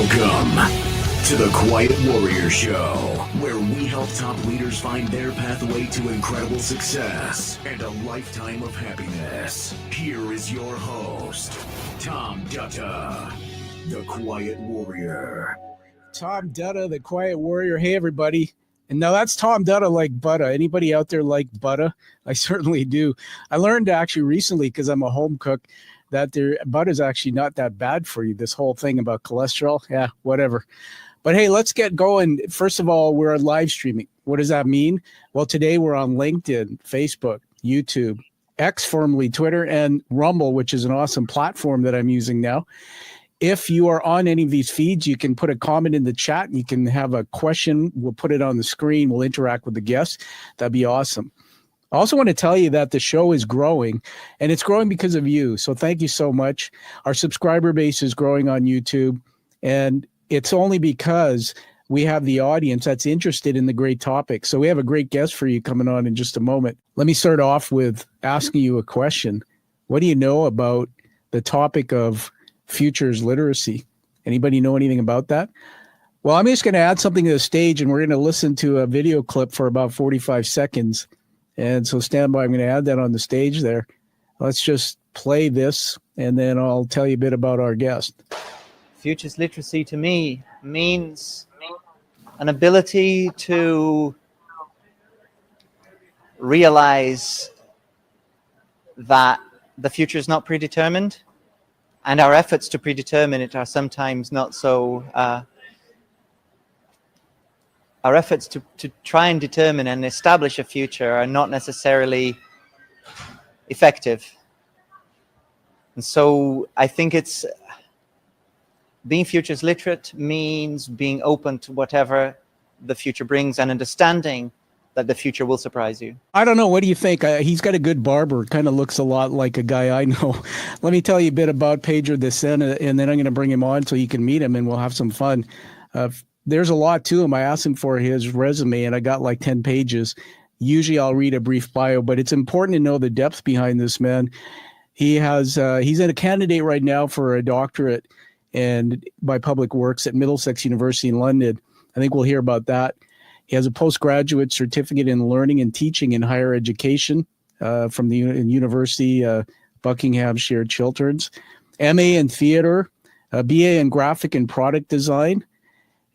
Welcome to the Quiet Warrior Show, where we help top leaders find their pathway to incredible success and a lifetime of happiness. Here is your host, Tom Dutta, the Quiet Warrior. Tom Dutta, the Quiet Warrior. Hey, everybody. And now that's Tom Dutta like butter. Anybody out there like butter? I certainly do. I learned actually recently, because I'm a home cook, that butter is actually not that bad for you. This whole thing about cholesterol, yeah, whatever. But hey, let's get going. First of all, we're live streaming. What does that mean? Well, today we're on LinkedIn, Facebook, YouTube, X, formerly Twitter, and Rumble, which is an awesome platform that I'm using now. If you are on any of these feeds, you can put a comment in the chat. You can have a question. We'll put it on the screen. We'll interact with the guests. That'd be awesome. I also want to tell you that the show is growing, and it's growing because of you. So thank you so much. Our subscriber base is growing on YouTube, and it's only because we have the audience that's interested in the great topic. So we have a great guest for you coming on in just a moment. Let me start off with asking you a question. What do you know about the topic of futures literacy? Anybody know anything about that? Well, I'm just going to add something to the stage, and we're going to listen to a video clip for about 45 seconds. And so stand by. I'm going to add that on the stage there. Let's just play this, and then I'll tell you a bit about our guest. Futures literacy to me means an ability to realize that the future is not predetermined, and our efforts to predetermine it are sometimes not so our efforts to try and determine and establish a future are not necessarily effective. And so I think it's being futures literate means being open to whatever the future brings and understanding that the future will surprise you. I don't know. What do you think? He's got a good barber. Kind of looks a lot like a guy I know. Let me tell you a bit about Pedro de Senna, and then I'm going to bring him on so you can meet him, and we'll have some fun. There's a lot to him. I asked him for his resume, and I got like 10 pages. Usually I'll read a brief bio, but it's important to know the depth behind this man. He's a candidate right now for a doctorate and by public works at Middlesex University in London. I think we'll hear about that. He has a postgraduate certificate in learning and teaching in higher education from the University Buckinghamshire Chilterns, MA in theater, a BA in graphic and product design,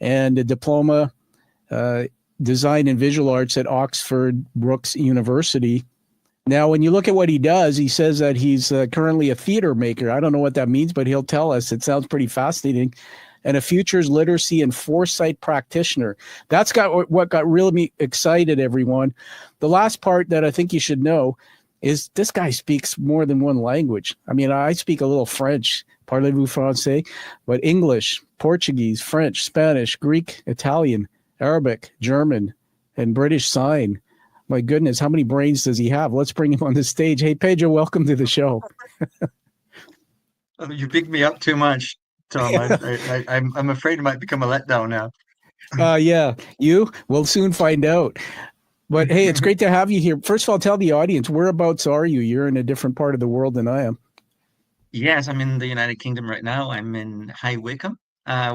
and a diploma design and visual arts at Oxford Brookes University. Now, when you look at what he does, he says that he's currently a theater maker. I don't know what that means, but he'll tell us. It sounds pretty fascinating. And a futures literacy and foresight practitioner. That's what got really excited everyone. The last part that I think you should know is this guy speaks more than one language. I mean, I speak a little French, parlez-vous français, but English, Portuguese, French, Spanish, Greek, Italian, Arabic, German, and British Sign. My goodness, how many brains does he have? Let's bring him on the stage. Hey, Pedro, welcome to the show. You picked me up too much, Tom. I'm afraid it might become a letdown now. Yeah, we'll soon find out. But hey, it's great to have you here. First of all, tell the audience, whereabouts are you? You're in a different part of the world than I am. Yes, I'm in the United Kingdom right now. I'm in High Wycombe,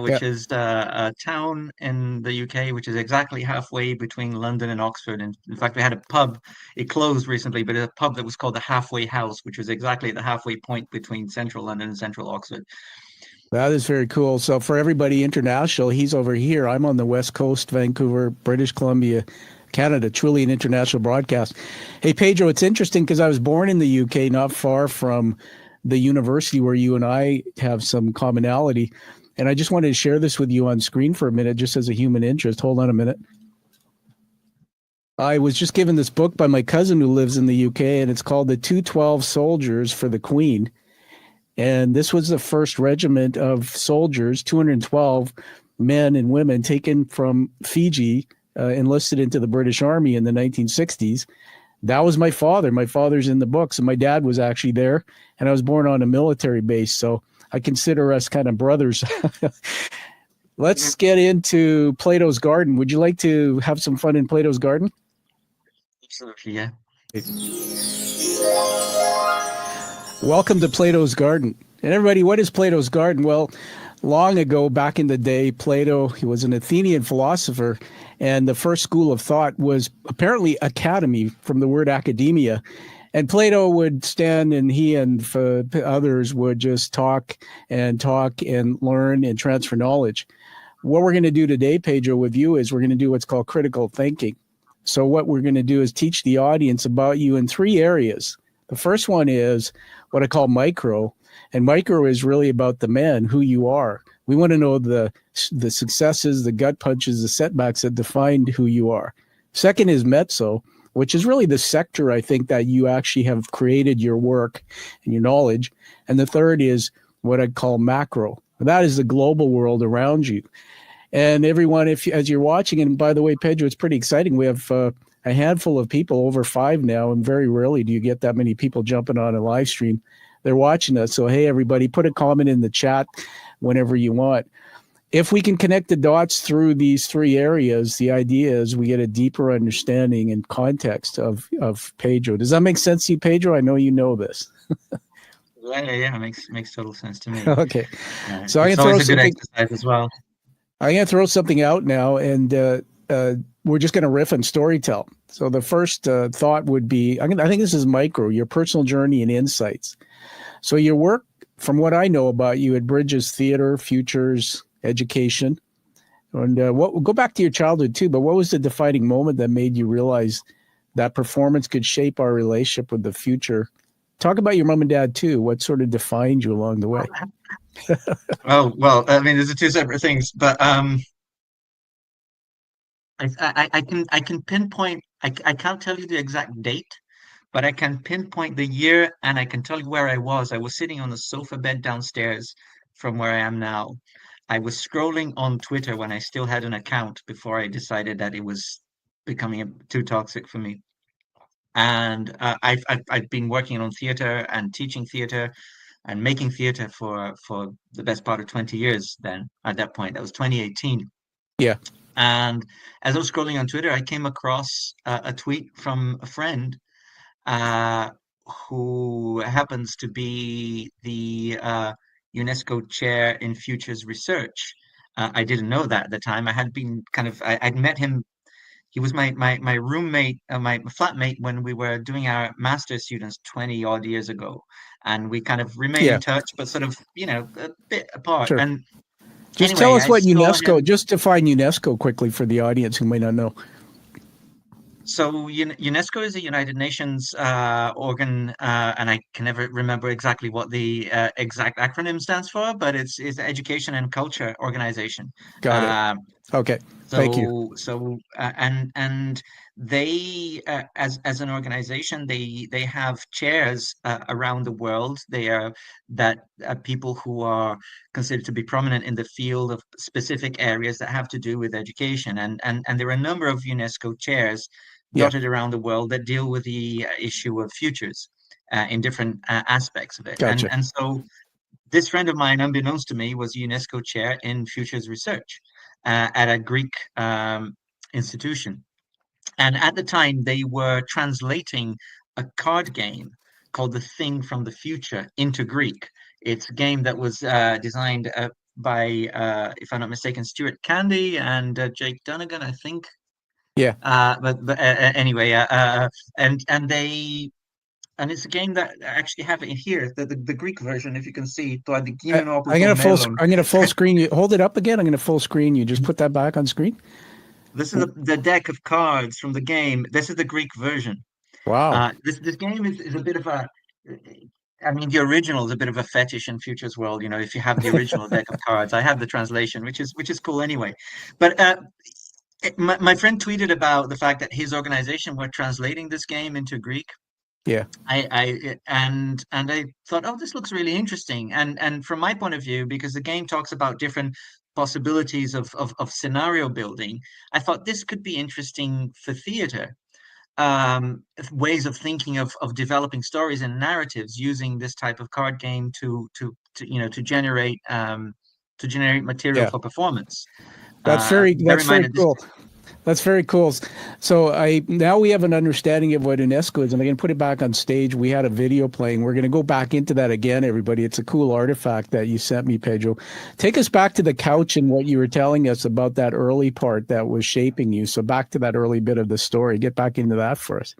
which is a town in the UK, which is exactly halfway between London and Oxford. And in fact, we had a pub. It closed recently, but a pub that was called the Halfway House, which was exactly at the halfway point between central London and central Oxford. That is very cool. So for everybody international, he's over here. I'm on the West Coast, Vancouver, British Columbia, Canada. Truly an international broadcast. Hey, Pedro, it's interesting because I was born in the UK, not far from the university where you and I have some commonality. And I just wanted to share this with you on screen for a minute, just as a human interest. Hold on a minute. I was just given this book by my cousin who lives in the UK, and it's called The 212 Soldiers for the Queen. And this was the first regiment of soldiers, 212 men and women taken from Fiji, enlisted into the British Army in the 1960s. That was my father. My father's in the books, and my dad was actually there, and I was born on a military base. So I consider us kind of brothers. Let's get into Plato's Garden. Would you like to have some fun in Plato's Garden? Absolutely, yeah. Welcome to Plato's Garden. And everybody, what is Plato's Garden? Well, long ago, back in the day, Plato, he was an Athenian philosopher, and the first school of thought was apparently academy, from the word academia. And Plato would stand, and he and others would just talk and learn and transfer knowledge. What we're going to do today, Pedro, with you is we're going to do what's called critical thinking. So what we're going to do is teach the audience about you in 3 areas. The first one is what I call micro, and micro is really about the man, who you are. We want to know the successes, the gut punches, the setbacks that defined who you are. Second is mezzo, which is really the sector, I think, that you actually have created your work and your knowledge. And the third is what I call macro. That is the global world around you. And everyone, as you're watching, and by the way, Pedro, it's pretty exciting. We have a handful of people, over 5 now, and very rarely do you get that many people jumping on a live stream. They're watching us. So, hey, everybody, put a comment in the chat whenever you want. If we can connect the dots through these 3 areas, the idea is we get a deeper understanding and context of Pedro. Does that make sense to you, Pedro? I know you know this. Yeah, makes total sense to me. Okay. Yeah, So it's always a good exercise as well. I'm going to throw something out now, and we're just going to riff and storytell. So the first thought would be, I think this is micro, your personal journey and insights. So your work, from what I know about you, it bridges theater, futures, education. And go back to your childhood too, but what was the defining moment that made you realize that performance could shape our relationship with the future? Talk about your mom and dad too. What sort of defined you along the way? Oh, well, I mean, those are 2 separate things, but I can pinpoint, I can't tell you the exact date, but I can pinpoint the year, and I can tell you where I was. I was sitting on the sofa bed downstairs from where I am now. I was scrolling on Twitter when I still had an account before I decided that it was becoming too toxic for me. And I've been working on theater and teaching theater and making theater for the best part of 20 years. Then at that point, that was 2018. Yeah. And as I was scrolling on Twitter, I came across a tweet from a friend uh, who happens to be the UNESCO chair in futures research. I didn't know that at the time. I had been I'd met him. He was my roommate, my flatmate when we were doing our master's students 20 odd years ago. And we kind of remained in touch, but sort of, a bit apart. Sure. And just anyway, tell us what UNESCO, him. Just define UNESCO quickly for the audience who may not know. So UNESCO is a United Nations organ, and I can never remember exactly what the exact acronym stands for, but it's Education and Culture Organization. Got it. Okay, thank you. So and they as an organization, they have chairs around the world. They are people who are considered to be prominent in the field of specific areas that have to do with education, and there are a number of UNESCO chairs dotted around the world that deal with the issue of futures in different aspects of it. Gotcha. And so this friend of mine, unbeknownst to me, was UNESCO chair in futures research at a Greek institution. And at the time, they were translating a card game called The Thing from the Future into Greek. It's a game that was designed by, if I'm not mistaken, Stuart Candy and Jake Dunnigan, I think. Yeah. But anyway, and it's a game that I actually have it here, the Greek version, if you can see. I'm gonna full screen you. Hold it up again. I'm gonna full screen you. Just put that back on screen. This is the deck of cards from the game. This is the Greek version. Wow. This game is a bit of a. I mean, the original is a bit of a fetish in Futures World. If you have the original deck of cards, I have the translation, which is cool anyway. But my friend tweeted about the fact that his organization were translating this game into Greek. Yeah. I thought, oh, this looks really interesting. And from my point of view, because the game talks about different possibilities of scenario building, I thought this could be interesting for theater. Ways of thinking of developing stories and narratives using this type of card game to generate material for performance. That's very cool. That's very cool. So now we have an understanding of what UNESCO is, and I'm going to put it back on stage. We had a video playing. We're going to go back into that again, everybody. It's a cool artifact that you sent me, Pedro. Take us back to the couch and what you were telling us about that early part that was shaping you. So back to that early bit of the story. Get back into that for us.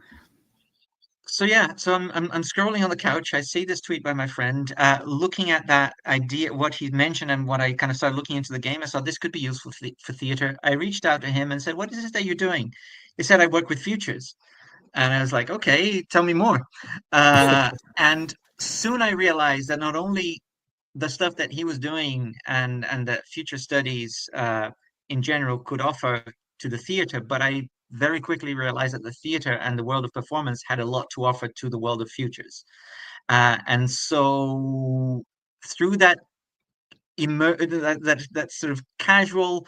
So yeah, so I'm scrolling on the couch. I see this tweet by my friend, looking at that idea, what he mentioned, and what I kind of started looking into the game. I saw this could be useful for theater. I reached out to him and said, "What is it that you're doing?" He said, "I work with futures," and I was like, "Okay, tell me more." And soon I realized that not only the stuff that he was doing and that future studies in general could offer to the theater, but I very quickly realized that the theater and the world of performance had a lot to offer to the world of futures. And so through that sort of casual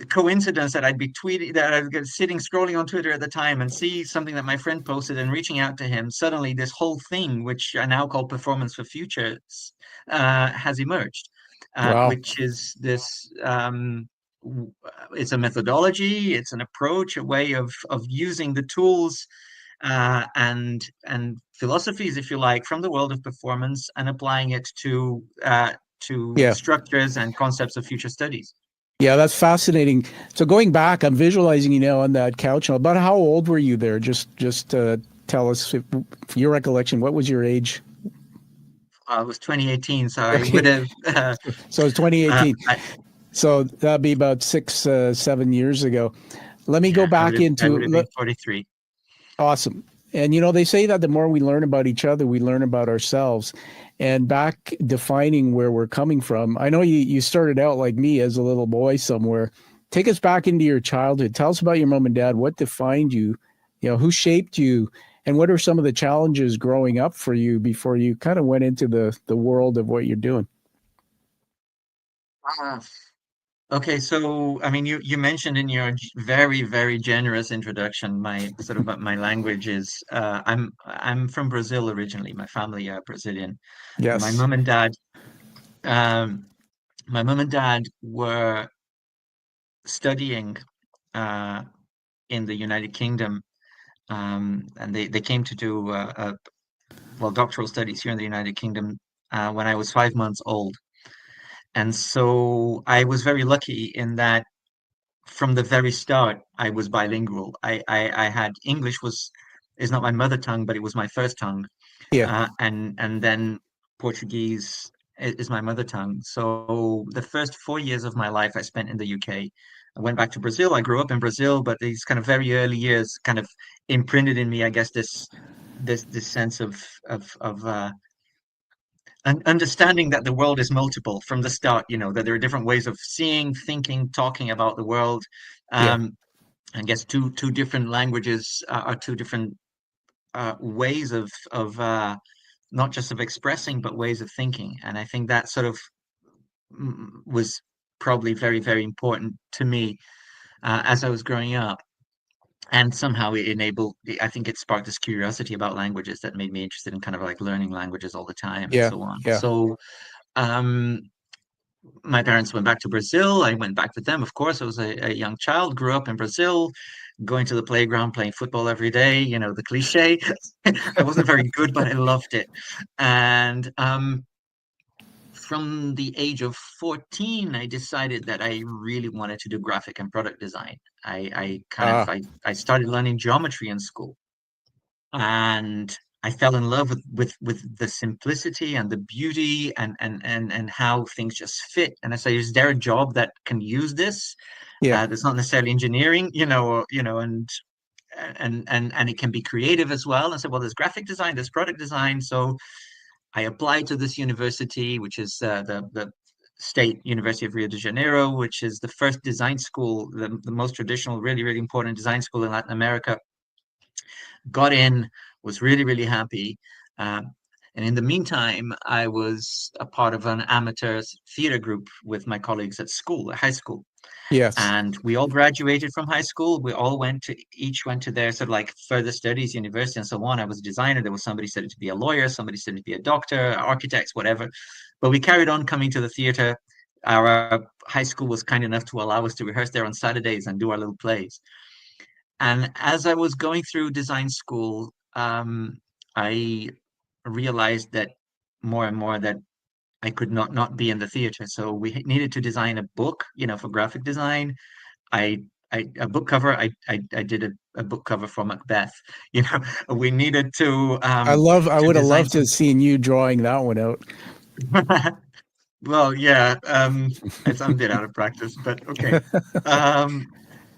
coincidence that I'd be tweeting, that I was sitting scrolling on Twitter at the time and see something that my friend posted and reaching out to him, suddenly this whole thing, which I now call performance for futures, has emerged, Wow. which is this. It's a methodology, it's an approach, a way of using the tools and philosophies, if you like, from the world of performance and applying it to Yeah. structures and concepts of future studies. Yeah, that's fascinating. So going back, I'm visualizing you now on that couch. About how old were you there? Just tell us if your recollection. What was your age? It was 2018, so I Okay, would have. so it's 2018. I, So that'd be about 6, 7 years ago. Let me go yeah, back I into would have been 43. awesome. And they say that the more we learn about each other, we learn about ourselves. And back defining where we're coming from. I know you started out like me as a little boy somewhere. Take us back into your childhood. Tell us about your mom and dad. What defined you? Who shaped you? And what are some of the challenges growing up for you before you kind of went into the world of what you're doing? Ah, okay, so I mean, you mentioned in your very very generous introduction, my sort of my language is I'm from Brazil originally. My family are Brazilian. My Yes. mom and dad, um, my mom and dad were studying uh, in the United Kingdom, and they came to do well, doctoral studies here in the United Kingdom when I was 5 months old. And so I was very lucky in that from the very start, I was bilingual. I had English is not my mother tongue, but it was my first tongue. Yeah. And then Portuguese is my mother tongue. So the first 4 years of my life I spent in the UK. I went back to Brazil. I grew up in Brazil, but these kind of very early years kind of imprinted in me, I guess, this sense of understanding that the world is multiple from the start, that there are different ways of seeing, thinking, talking about the world. Yeah. Um, I guess two different languages are two different ways of not just of expressing, but ways of thinking. And I think that sort of was probably very, very important to me as I was growing up. And somehow it enabled, I think it sparked this curiosity about languages that made me interested in kind of like learning languages all the time and Yeah. so on. Yeah. So um, my parents went back to Brazil. I went back with them. Of course, I was a young child, grew up in Brazil, going to the playground, playing football every day, the cliche. I wasn't very good, but I loved it. And from the age of 14, I decided that I really wanted to do graphic and product design. Ah. I started learning geometry in school, and I fell in love with the simplicity and the beauty and how things just fit. And I say, is there a job that can use this? Yeah. That's not necessarily engineering, and it can be creative as well. And I said, well, there's graphic design, there's product design. So I applied to this university, which is the State University of Rio de Janeiro, which is the first design school, the most traditional, really, really important design school in Latin America. Got in, was really, really happy. Um, and in the meantime, I was a part of an amateur theater group with my colleagues at school, at high school. Yes. And we all graduated from high school. We all each went to their sort of like further studies, university, and so on. I was a designer. There was somebody studying to be a lawyer, somebody studying to be a doctor, architects, whatever. But we carried on coming to the theater our high school was kind enough to allow us to rehearse there on Saturdays and do our little plays. And as I was going through design school, I realized that more and more that I could not be in the theater. So we needed to design a book, for graphic design. I, a book cover. I did a book cover for Macbeth. We needed I to would have design loved to have some. seen you drawing that one out. Well, yeah, I'm a bit out of practice, but okay. Um,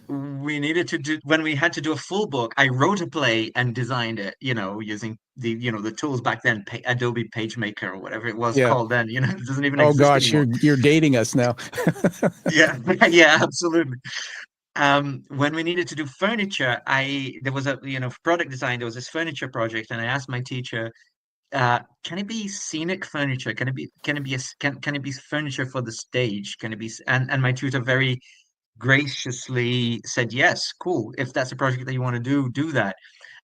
we needed to do when we had to do a full book. I wrote a play and designed it, using the tools back then, Adobe PageMaker or whatever it was Yeah. called then. It doesn't even Oh exist gosh, anymore. you're dating us now. Yeah, yeah, absolutely. When we needed to do furniture, there was a product design. There was this furniture project, and I asked my teacher, can it be scenic furniture? Can it be furniture for the stage? Can it be? And my tutor very graciously said, yes, cool. If that's a project that you want to do, do that.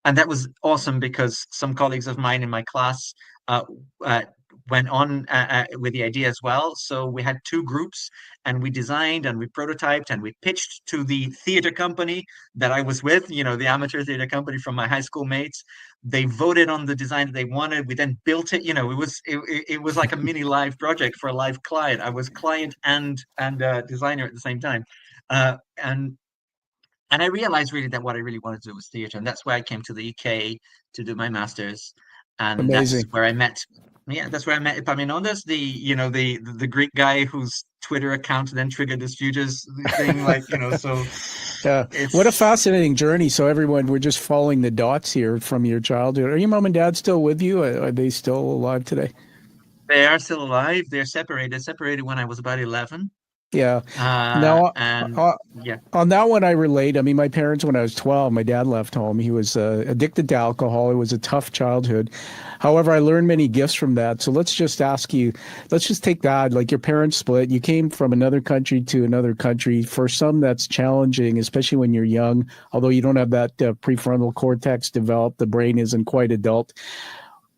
And that was awesome because some colleagues of mine in my class uh, uh, went on with the idea as well. So we had two groups and we designed and we prototyped and we pitched to the theater company that I was with, the amateur theater company from my high school mates. They voted on the design that they wanted. We then built it. It was like a mini live project for a live client. I was client and designer at the same time. And I realized really that what I really wanted to do was theater, and that's why I came to the UK to do my master's, and that's Amazing. where I met. Yeah, that's where I met Epaminondas, the Greek guy whose Twitter account then triggered this futures thing, So Yeah. What a it's fascinating journey. So everyone, we're just following the dots here from your childhood. Are your mom and dad still with you? Are they still alive today? they are still alive. They're separated when I was about 11. Yeah. Now, And yeah, on that one, I relate. I mean, my parents, when I was 12, my dad left home. He was addicted to alcohol. It was a tough childhood. However, I learned many gifts from that. So let's just ask you, let's just take that, like your parents split. You came from another country to another country. For some, that's challenging, especially when you're young, although you don't have that prefrontal cortex developed. The brain isn't quite adult.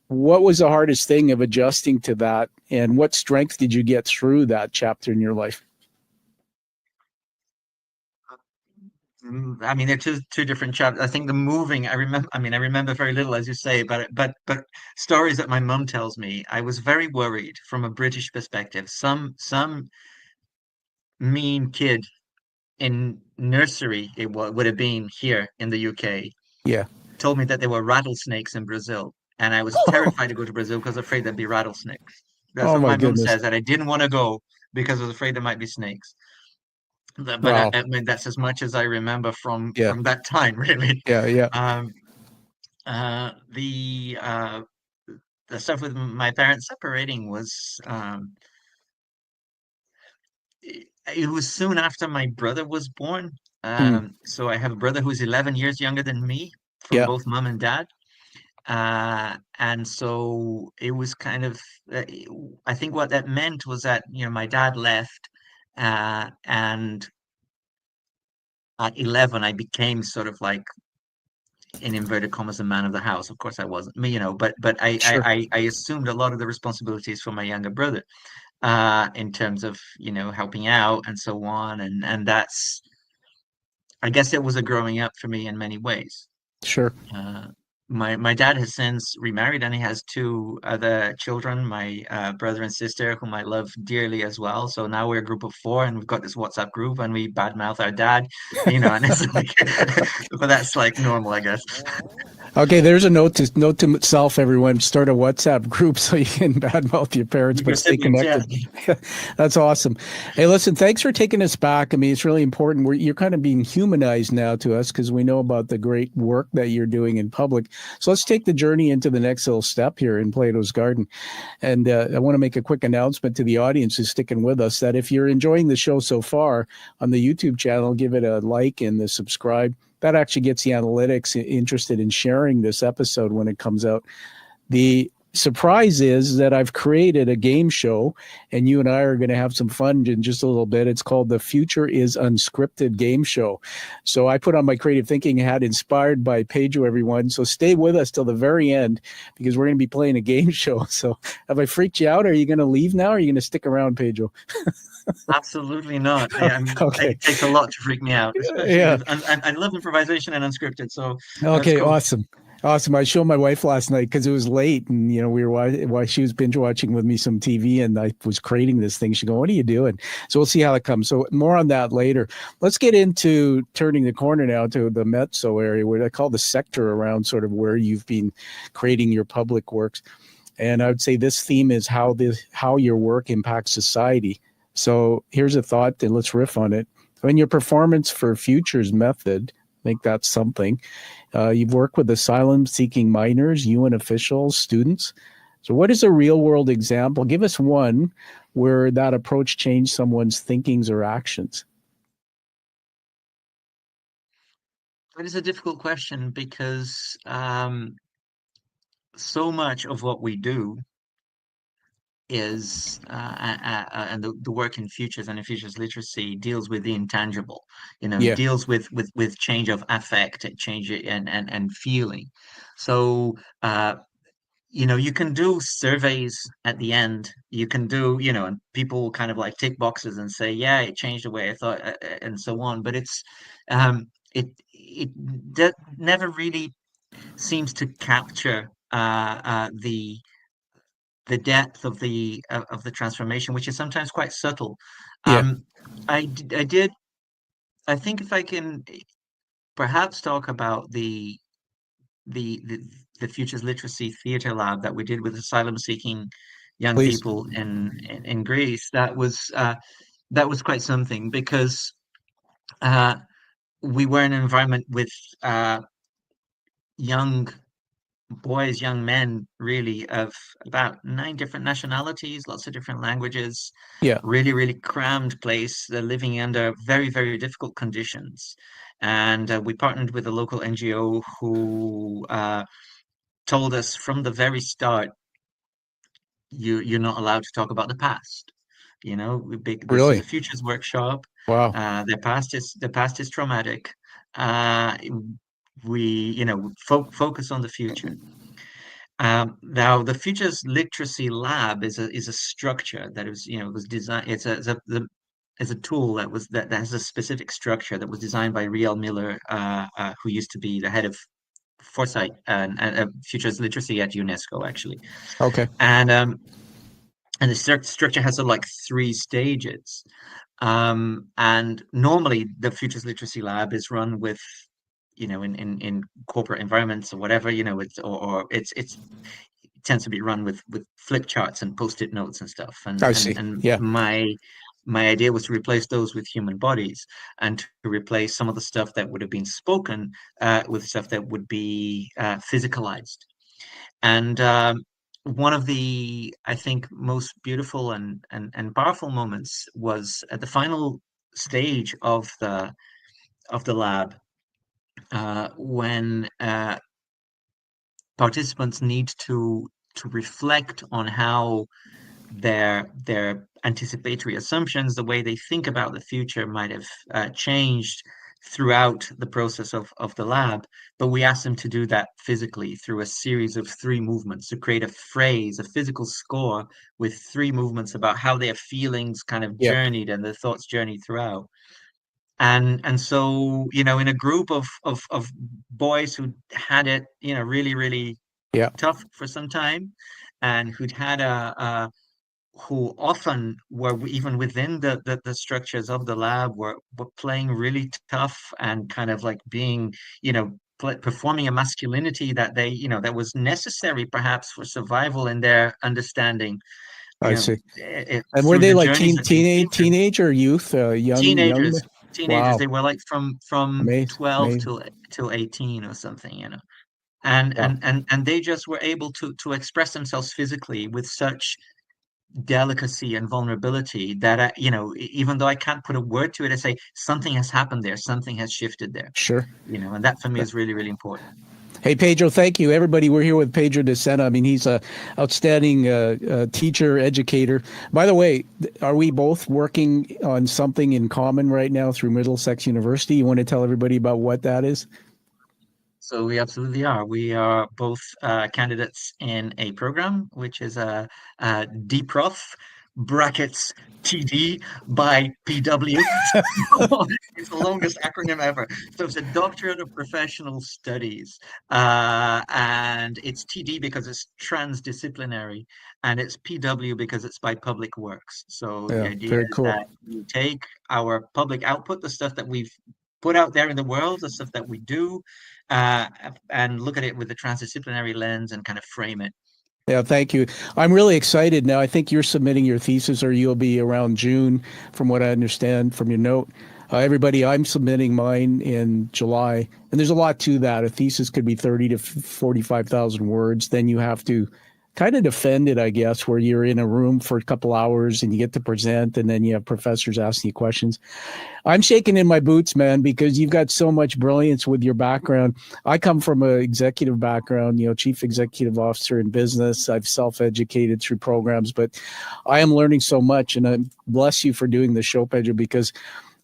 What was the hardest thing of adjusting to that? And what strength did you get through that chapter in your life? I mean, they're two different chapters. I think the moving, I remember. I mean, I remember very little, as you say, but stories that my mum tells me. I was very worried from a British perspective. Some mean kid in nursery, would have been here in the UK, Yeah. told me that there were rattlesnakes in Brazil, and I was terrified to go to Brazil because I was afraid there'd be rattlesnakes. That's Oh what my my mum goodness. says, that I didn't want to go because I was afraid there might be snakes. But Wow. I mean, that's as much as I remember from Yeah. that time, really. Yeah. Yeah. Um, uh, the uh, the stuff with my parents separating was it was soon after my brother was born. Mm. So I have a brother who's 11 years younger than me from Yeah. both mom and dad. And so it was kind of, uh, I think what that meant was that, my dad left, and at 11, I became sort of like, in inverted commas, the man of the house. Of course, I wasn't, but Sure. I assumed a lot of the responsibilities for my younger brother, in terms of, helping out and so on. And I guess it was a growing up for me in many ways. Sure. Uh, my dad has since remarried and he has two other children, my brother and sister, whom I love dearly as well. So now we're a group of four and we've got this WhatsApp group and we badmouth our dad, and it's like, but that's like normal, I guess. Okay, there's a note to self, everyone. Start a WhatsApp group so you can badmouth your parents, Your but stay siblings, yeah. connected. That's awesome. Hey, listen, thanks for taking us back. I mean, it's really important. You're kind of being humanized now to us because we know about the great work that you're doing in public. So let's take the journey into the next little step here in Plato's Garden. And I want to make a quick announcement to the audience who's sticking with us that if you're enjoying the show so far on the YouTube channel, give it a like and the subscribe. That actually gets the analytics interested in sharing this episode when it comes out. The surprise is that I've created a game show, and you and I are going to have some fun in just a little bit. It's called The Future is Unscripted Game Show. So I put on my creative thinking hat inspired by Pedro, everyone. So stay with us till the very end, because we're going to be playing a game show. So have I freaked you out? Are you going to leave now, or are you going to stick around, Pedro? Absolutely not. I mean, Okay. it takes a lot to freak me out, especially Yeah. with, and I love improvisation and unscripted. So that's Okay, cool. awesome. Awesome. I showed my wife last night because it was late, and we were while she was binge watching with me some TV, and I was creating this thing. She go, "What are you doing?" So we'll see how it comes. So more on that later. Let's get into turning the corner now to the mezzo area, where I call the sector around sort of where you've been creating your public works. And I would say this theme is how your work impacts society. So here's a thought, and let's riff on it. In your performance for Futures method, I think that's something. You've worked with asylum-seeking minors, UN officials, students. So what is a real-world example? Give us one where that approach changed someone's thinkings or actions. It is a difficult question because so much of what we do is and the work in futures and in futures literacy deals with the intangible, Yeah, deals with change of affect, change and feeling. So you can do surveys at the end. You can do, and people kind of like tick boxes and say, yeah, it changed the way I thought, and so on. But it never really seems to capture the depth of the transformation, which is sometimes quite subtle. yeah, Um, I did. I think if I can perhaps talk about the the, the Futures Literacy Theatre Lab that we did with asylum-seeking young please. people in Greece, that was quite something because uh, we were in an environment with uh, young boys, young men, really, of about 9 different nationalities, lots of different languages, Yeah, really, really crammed place. They're living under very, very difficult conditions. And we partnered with a local NGO who told us from the very start, you're not allowed to talk about the past. This is a really. futures workshop. Wow. Their past is traumatic. Uh, we, focus on the future. Now, the Futures Literacy Lab is a structure that was designed. It's a tool that has a specific structure that was designed by Riel Miller, who used to be the head of Foresight and Futures Literacy at UNESCO, actually. Okay. And the structure has like 3 stages. And normally, the Futures Literacy Lab is run with in corporate environments or whatever, it tends to be run with flip charts and post-it notes and stuff. And I and see. and Yeah. my idea was to replace those with human bodies and to replace some of the stuff that would have been spoken with stuff that would be physicalized. And one of the, I think, most beautiful and powerful moments was at the final stage of the lab, when participants need to reflect on how their anticipatory assumptions, the way they think about the future, might have changed throughout the process of the lab. But we asked them to do that physically through a series of 3 movements, to create a phrase, a physical score with 3 movements about how their feelings kind of Yeah. journeyed and their thoughts journeyed throughout. And so, in a group of boys who had it, really, really Yeah. tough for some time, and who'd had who often were even within the structures of the lab were playing really tough and kind of like being, performing a masculinity that that was necessary perhaps for survival in their understanding, I see. And were through they the like journeys that they've been through. teenage or youth, young? Teenagers, Wow. they were like from Amazing. 12 Amazing. till 18 or something, and Yeah. they just were able to express themselves physically with such delicacy and vulnerability that even though I can't put a word to it, I say something has happened there, something has shifted there, Sure. and that for me is really, really important. Hey, Pedro, thank you. Everybody, we're here with Pedro de Senna. I mean, he's a outstanding teacher, educator. By the way, are we both working on something in common right now through Middlesex University? You want to tell everybody about what that is? So we absolutely are. We are both candidates in a program, which is a DProf brackets TD by PW. It's the longest acronym ever. So it's a Doctorate of Professional Studies, and it's TD because it's transdisciplinary, and it's PW because it's by Public Works. So the Yeah, idea very is cool. that we take our public output, the stuff that we've put out there in the world, the stuff that we do, uh, and look at it with the transdisciplinary lens and kind of frame it. Yeah, thank you. I'm really excited now. I think you're submitting your thesis, or you'll be around June, from what I understand from your note. Everybody, I'm submitting mine in July, and there's a lot to that. A thesis could be 30 to 45,000 words. Then you have to kind of defend it, I guess, where you're in a room for a couple hours and you get to present, and then you have professors asking you questions. I'm shaking in my boots, man, because you've got so much brilliance with your background. I come from an executive background, chief executive officer in business. I've self-educated through programs, but I am learning so much, and I bless you for doing the show, Pedro, because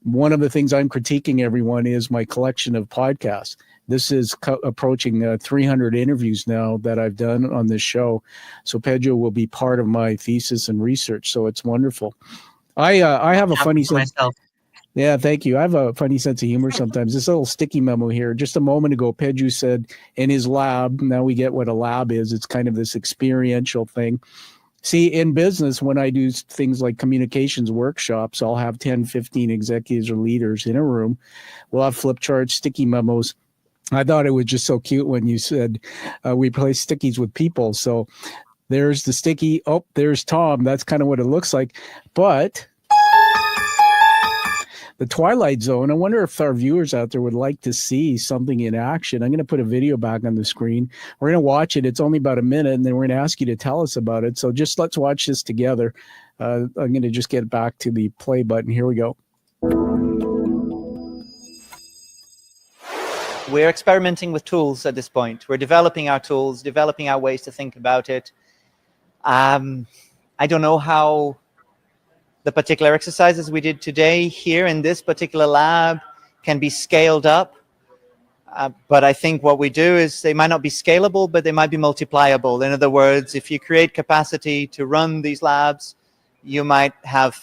one of the things I'm critiquing everyone is my collection of podcasts. This is approaching 300 interviews now that I've done on this show. So Pedro will be part of my thesis and research. So it's wonderful. I have a funny sense. Myself. Yeah, thank you. I have a funny sense of humor sometimes. This little sticky memo here. Just a moment ago, Pedro said in his lab, now we get what a lab is. It's kind of this experiential thing. See, in business, when I do things like communications workshops, I'll have 10, 15 executives or leaders in a room. We'll have flip charts, sticky memos. I thought it was just so cute when you said we replace stickies with people. So there's the sticky. Oh, there's Tom. That's kind of what it looks like. But the Twilight Zone, I wonder if our viewers out there would like to see something in action. I'm going to put a video back on the screen. We're going to watch it. It's only about a minute, and then we're going to ask you to tell us about it. So just let's watch this together. I'm going to just get back to the play button. Here we go. We're experimenting with tools at this point. We're developing our tools, developing our ways to think about it. I don't know how the particular exercises we did today here in this particular lab can be scaled up. But I think what we do is they might not be scalable, but they might be multipliable. In other words, if you create capacity to run these labs, you might have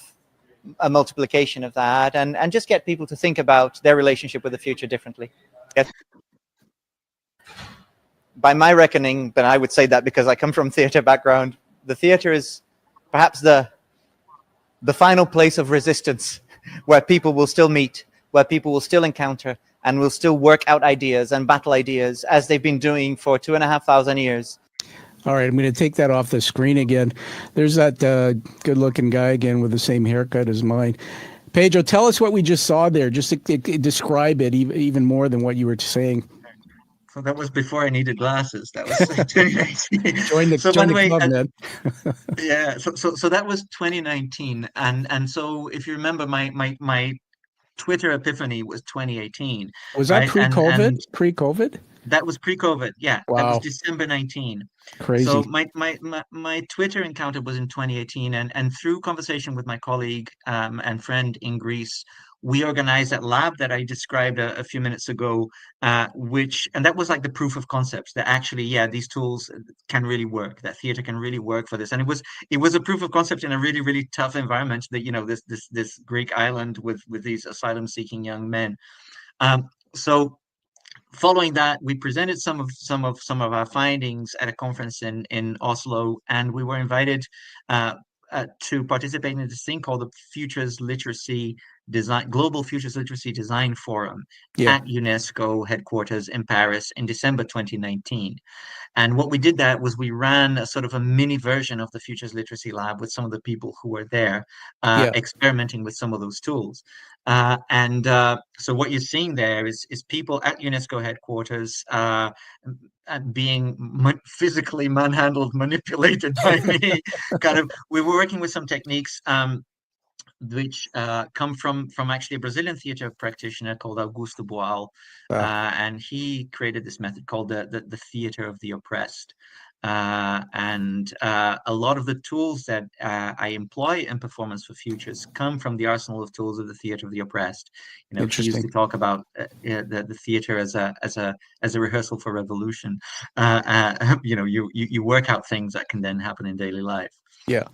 a multiplication of that and just get people to think about their relationship with the future differently. Yes. By my reckoning, but I would say that because I come from theater background, the theater is perhaps the final place of resistance where people will still meet, where people will still encounter and will still work out ideas and battle ideas as they've been doing for 2,500 years. All right, I'm going to take that off the screen again. There's that good-looking guy again with the same haircut as mine. Pedro, tell us what we just saw there. Just describe it even more than what you were saying. So that was before I needed glasses. That was 2019. Join the club, man. Yeah. So that was 2019, and so if you remember, my Twitter epiphany was 2018. Was that right? pre-COVID? And Pre-COVID? that was pre-COVID. Yeah. Wow. That was December 19. Crazy. So my Twitter encounter was in 2018, and through conversation with my colleague and friend in Greece, we organized that lab that I described a few minutes ago, and that was like the proof of concepts that actually, yeah, these tools can really work, that theater can really work for this. And it was a proof of concept in a really, really tough environment that, this Greek island with these asylum seeking young men. So following that, we presented some of our findings at a conference in Oslo, and we were invited to participate in this thing called the Global Futures Literacy Design Forum at UNESCO headquarters in Paris in December 2019. And what we did that was we ran a sort of a mini version of the Futures Literacy Lab with some of the people who were there experimenting with some of those tools. So what you're seeing there is people at UNESCO headquarters being physically manhandled, manipulated by me. We were working with some techniques which come from actually a Brazilian theater practitioner called Augusto Boal, Ah, and he created this method called the theater of the oppressed. And a lot of the tools that I employ in Performance for Futures come from the arsenal of tools of the theater of the oppressed. You know, he used to interesting. talk about the theater as a rehearsal for revolution. You know, you work out things that can then happen in daily life. Yeah.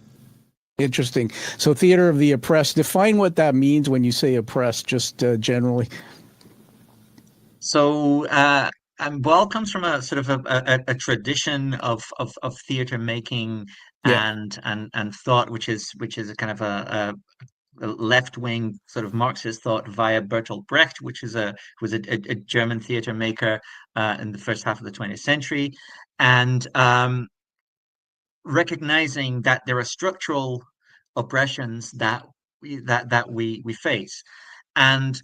Interesting. So theater of the oppressed, define what that means when you say oppressed, just generally. So, Boal comes from a sort of a tradition of theater making Yeah. and thought, which is a kind of a left wing sort of Marxist thought via Bertolt Brecht, who was a German theater maker in the first half of the 20th century, and recognizing that there are structural oppressions that we face, and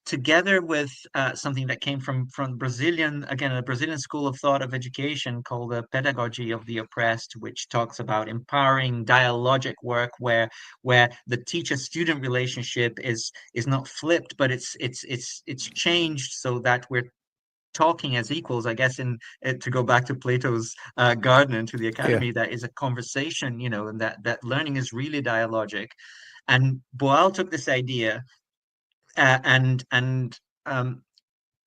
together with something that came from Brazilian, again, a Brazilian school of thought of education called the pedagogy of the oppressed, which talks about empowering dialogic work where the teacher-student relationship is not flipped, but it's changed so that we're talking as equals, I guess, to go back to Plato's garden and to the Yeah. academy, that is a conversation, you know, and that learning is really dialogic. And Boal took this idea and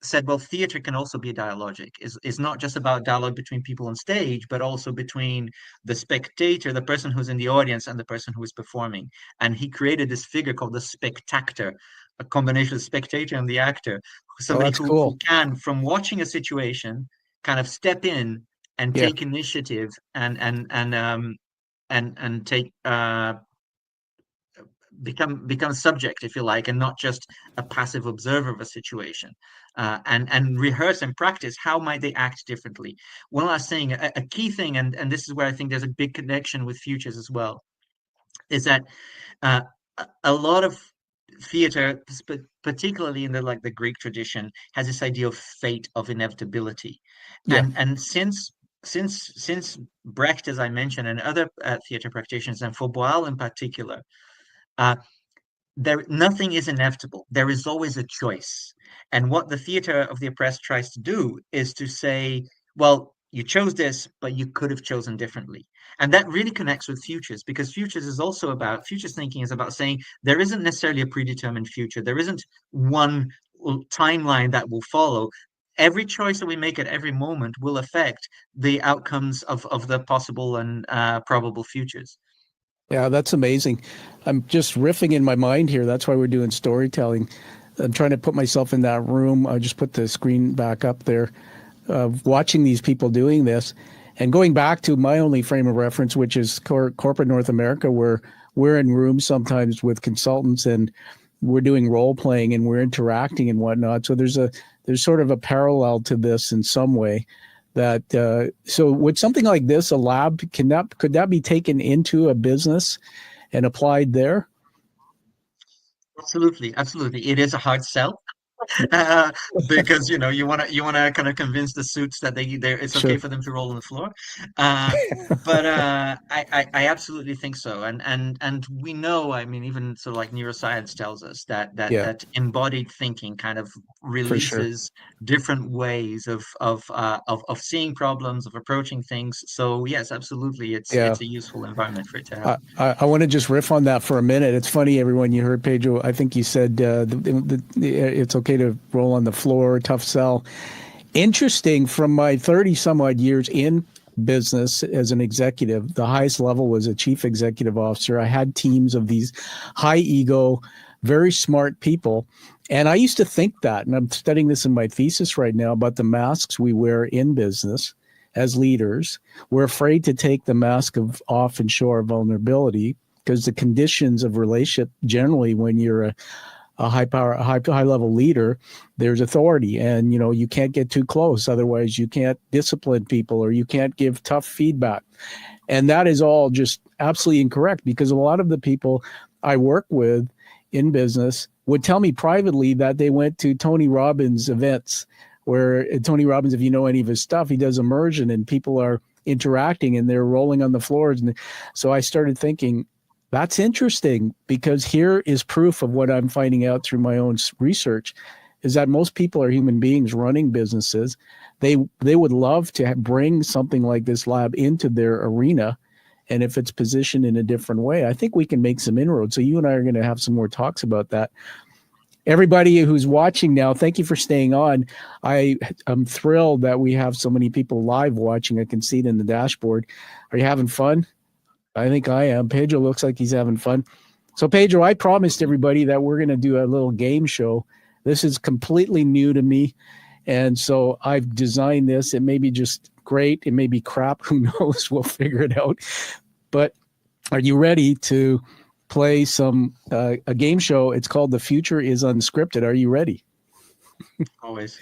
said, well, theater can also be dialogic. Is not just about dialogue between people on stage, but also between the spectator, the person who's in the audience, and the person who is performing. And he created this figure called the spectator, a combination of the spectator and the actor, Oh, somebody that's who cool. can, from watching a situation, kind of step in and Yeah. take initiative and take become subject, if you like, and not just a passive observer of a situation, and rehearse and practice how might they act differently. One last thing, a key thing, and this is where I think there's a big connection with futures as well, is that uh, a lot of theater, particularly in the Greek tradition, has this idea of fate, of inevitability, Yeah. and since Brecht, as I mentioned, and other theater practitioners, and for Boal in particular, uh, nothing is inevitable. There is always a choice. And what the theater of the oppressed tries to do is to say, well, you chose this, but you could have chosen differently. And that really connects with futures, because futures thinking is about saying there isn't necessarily a predetermined future. There isn't one timeline that will follow. Every choice that we make at every moment will affect the outcomes of the possible and probable futures. Yeah, that's amazing. I'm just riffing in my mind here. That's why we're doing storytelling. I'm trying to put myself in that room. I just put the screen back up there, watching these people doing this, and going back to my only frame of reference, which is corporate North America, where we're in rooms sometimes with consultants and we're doing role playing and we're interacting and whatnot. So there's sort of a parallel to this in some way. So would something like this, a lab, could that be taken into a business and applied there? Absolutely, absolutely. It is a hard sell. uh, because you want to kind of convince the suits that it's okay Sure. for them to roll on the floor. Uh, but I absolutely think so, and we know. I mean, even sort of like neuroscience tells us that Yeah, embodied thinking kind of for sure. releases different ways of seeing problems, of approaching things. So yes, absolutely, it's Yeah. it's a useful environment for it to I, happen. I want to just riff on that for a minute. It's funny, everyone. You heard Pedro. I think you said it's okay to roll on the floor, tough sell. Interesting. From my 30 some odd years in business as an executive, the highest level was a chief executive officer. I had teams of these high ego, very smart people. And I used to think that, and I'm studying this in my thesis right now about the masks we wear in business as leaders. We're afraid to take the mask off and show our vulnerability because the conditions of relationship generally, when you're a high level leader, there's authority, and you can't get too close. Otherwise, you can't discipline people or you can't give tough feedback. And that is all just absolutely incorrect, because a lot of the people I work with in business would tell me privately that they went to Tony Robbins events, where Tony Robbins, if you know any of his stuff, he does immersion and people are interacting and they're rolling on the floors. And so I started thinking, That's interesting, because here is proof of what I'm finding out through my own research, is that most people are human beings running businesses. They would love to bring something like this lab into their arena. And if it's positioned in a different way, I think we can make some inroads. So you and I are going to have some more talks about that. Everybody who's watching now, thank you for staying on. I am thrilled that we have so many people live watching. I can see it in the dashboard. Are you having fun? I think I am. Pedro looks like he's having fun. So Pedro, I promised everybody that we're going to do a little game show. This is completely new to me. And so I've designed this. It may be just great. It may be crap. Who knows? We'll figure it out. But are you ready to play some a game show? It's called The Future is Unscripted. Are you ready? Always.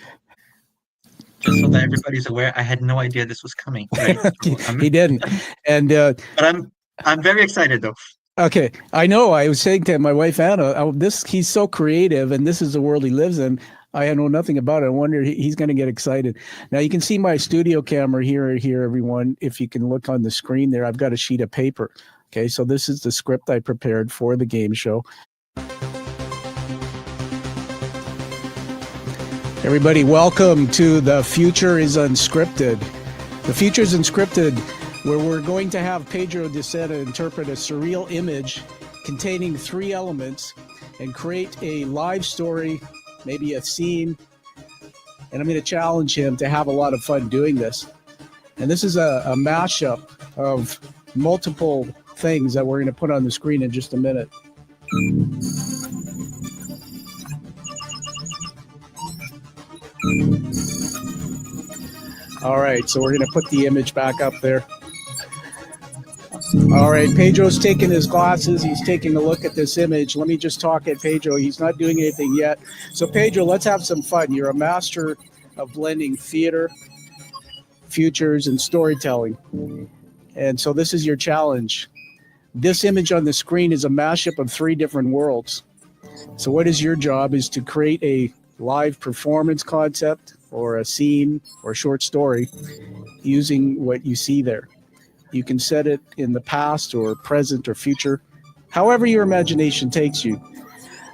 Just so that everybody's aware, I had no idea this was coming. Right? He didn't. And but I'm very excited though. Okay, I know. I was saying to my wife Anna, he's so creative, and this is the world he lives in. I know nothing about it. I wonder he's going to get excited. Now you can see my studio camera here, everyone. If you can look on the screen there, I've got a sheet of paper. Okay, so this is the script I prepared for the game show. Everybody, welcome to The Future is Unscripted. The Future is Unscripted, where we're going to have Pedro de Senna interpret a surreal image containing 3 elements and create a live story, maybe a scene, and I'm going to challenge him to have a lot of fun doing this. And this is a mashup of multiple things that we're going to put on the screen in just a minute. All right, so we're going to put the image back up there. All right, Pedro's taking his glasses. He's taking a look at this image. Let me just talk at Pedro. He's not doing anything yet. So Pedro, let's have some fun. You're a master of blending theater, futures, and storytelling. And so this is your challenge. This image on the screen is a mashup of 3 different worlds. So what is your job is to create a live performance concept or a scene or short story using what you see there. You can set it in the past or present or future, however your imagination takes you.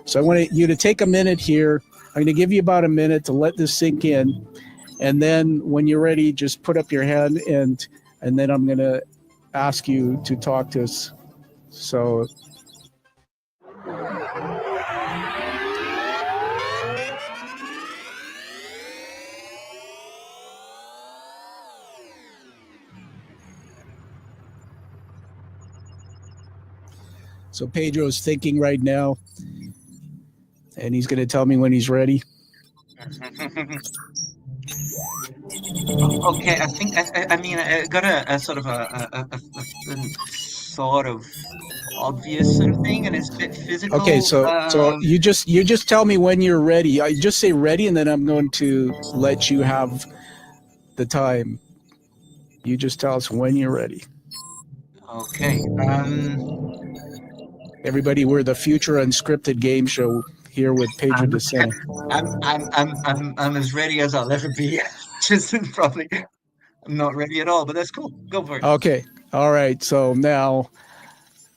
So I want you to take a minute here. I'm going to give you about a minute to let this sink in. And then when you're ready, just put up your hand and then I'm going to ask you to talk to us. So Pedro's thinking right now, and he's going to tell me when he's ready. Okay, I think I got a sort of a sort of obvious sort of thing, and it's a bit physical. Okay, so you just tell me when you're ready. I just say ready, and then I'm going to let you have the time. You just tell us when you're ready. Okay. Everybody, we're the Future Unscripted game show here with Pedro de Senna. I'm as ready as I'll ever be. Just probably I'm not ready at all, but that's cool. Go for it. Okay. All right. So now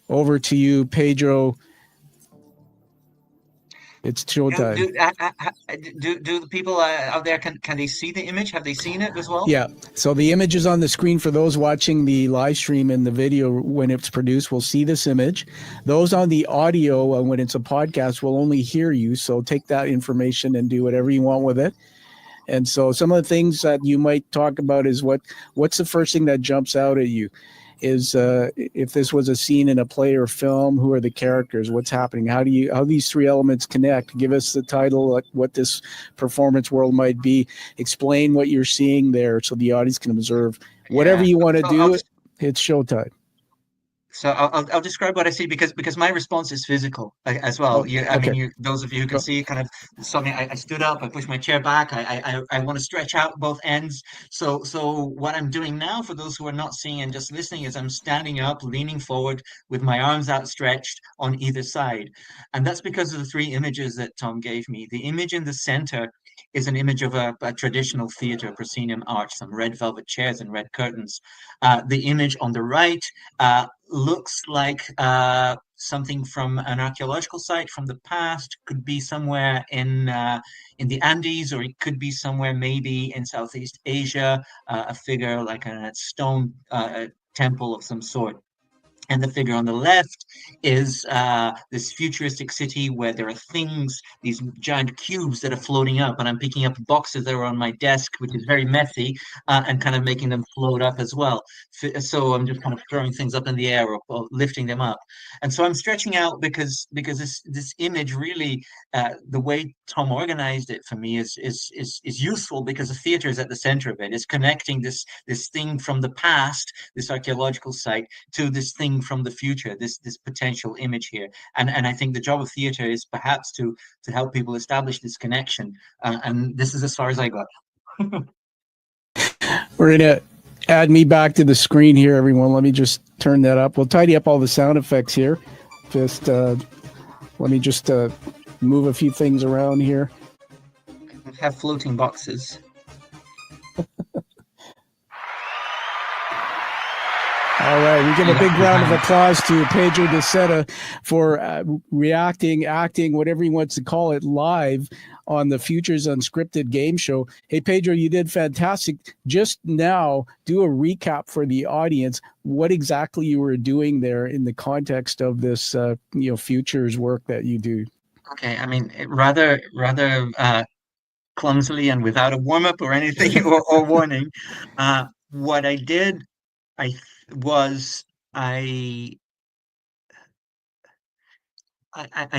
over to you, Pedro. It's showtime. Do the people out there, can they see the image? Have they seen it as well? Yeah. So the image is on the screen for those watching the live stream and the video when it's produced. Will see this image. Those on the audio, when it's a podcast, will only hear you. So take that information and do whatever you want with it. And so some of the things that you might talk about is what's the first thing that jumps out at you? Is if this was a scene in a play or film, who are the characters? What's happening? How these 3 elements connect? Give us the title, like what this performance world might be. Explain what you're seeing there so the audience can observe. Whatever you want to do, it's showtime. So I'll describe what I see because my response is physical as well. Those of you who can see, kind of something. I stood up, I pushed my chair back. I want to stretch out both ends. So what I'm doing now, for those who are not seeing and just listening, is I'm standing up, leaning forward with my arms outstretched on either side, and that's because of the 3 images that Tom gave me. The image in the center is an image of a traditional theater, proscenium arch, some red velvet chairs and red curtains. The image on the right looks like something from an archaeological site from the past, could be somewhere in the Andes, or it could be somewhere maybe in Southeast Asia, a figure like a stone temple of some sort. And the figure on the left is this futuristic city where there are things, these giant cubes that are floating up, and I'm picking up boxes that are on my desk, which is very messy, and kind of making them float up as well. So I'm just kind of throwing things up in the air, or lifting them up, and so I'm stretching out because this image really, the way Tom organized it for me is useful, because the theater is at the center of it. It's connecting this thing from the past, this archaeological site, to this thing from the future, this potential image here. And I think the job of theater is perhaps to help people establish this connection. And this is as far as I got. We're gonna add me back to the screen here, everyone. Let me just turn that up. We'll tidy up all the sound effects here. Just let me just move a few things around here. Have floating boxes. All right, we give a big round of applause to Pedro de Senna for acting, whatever he wants to call it, live on the Futures Unscripted game show. Hey, Pedro, you did fantastic. Just now, do a recap for the audience, what exactly you were doing there in the context of this, futures work that you do. Okay, I mean, rather clumsily and without a warm-up or anything or warning. What I did, I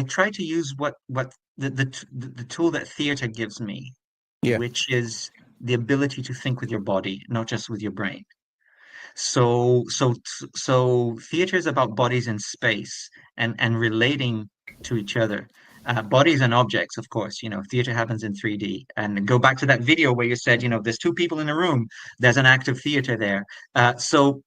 try to use what the tool that theater gives me, Yeah. which is the ability to think with your body, not just with your brain. So theater is about bodies in space and relating to each other. Bodies and objects, of course. Theater happens in 3D. And go back to that video where you said, there's two people in a room. There's an act of theater there. So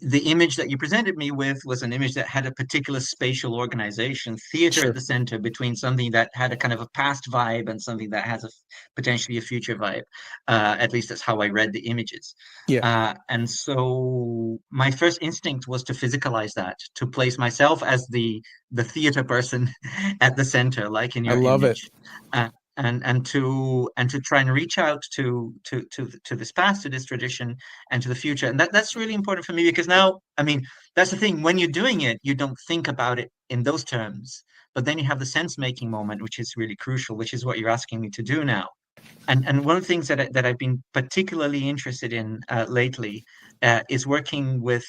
the image that you presented me with was an image that had a particular spatial organization, theater at the center, between something that had a kind of a past vibe and something that has potentially a future vibe. At least that's how I read the images. Yeah. And so my first instinct was to physicalize that, to place myself as the theater person at the center, like in your image. And to try and reach out to this past, to this tradition, and to the future. And that's really important for me, because now, I mean, that's the thing. When you're doing it, you don't think about it in those terms, but then you have the sense-making moment, which is really crucial, which is what you're asking me to do now. And one of the things that I've been particularly interested in lately is working with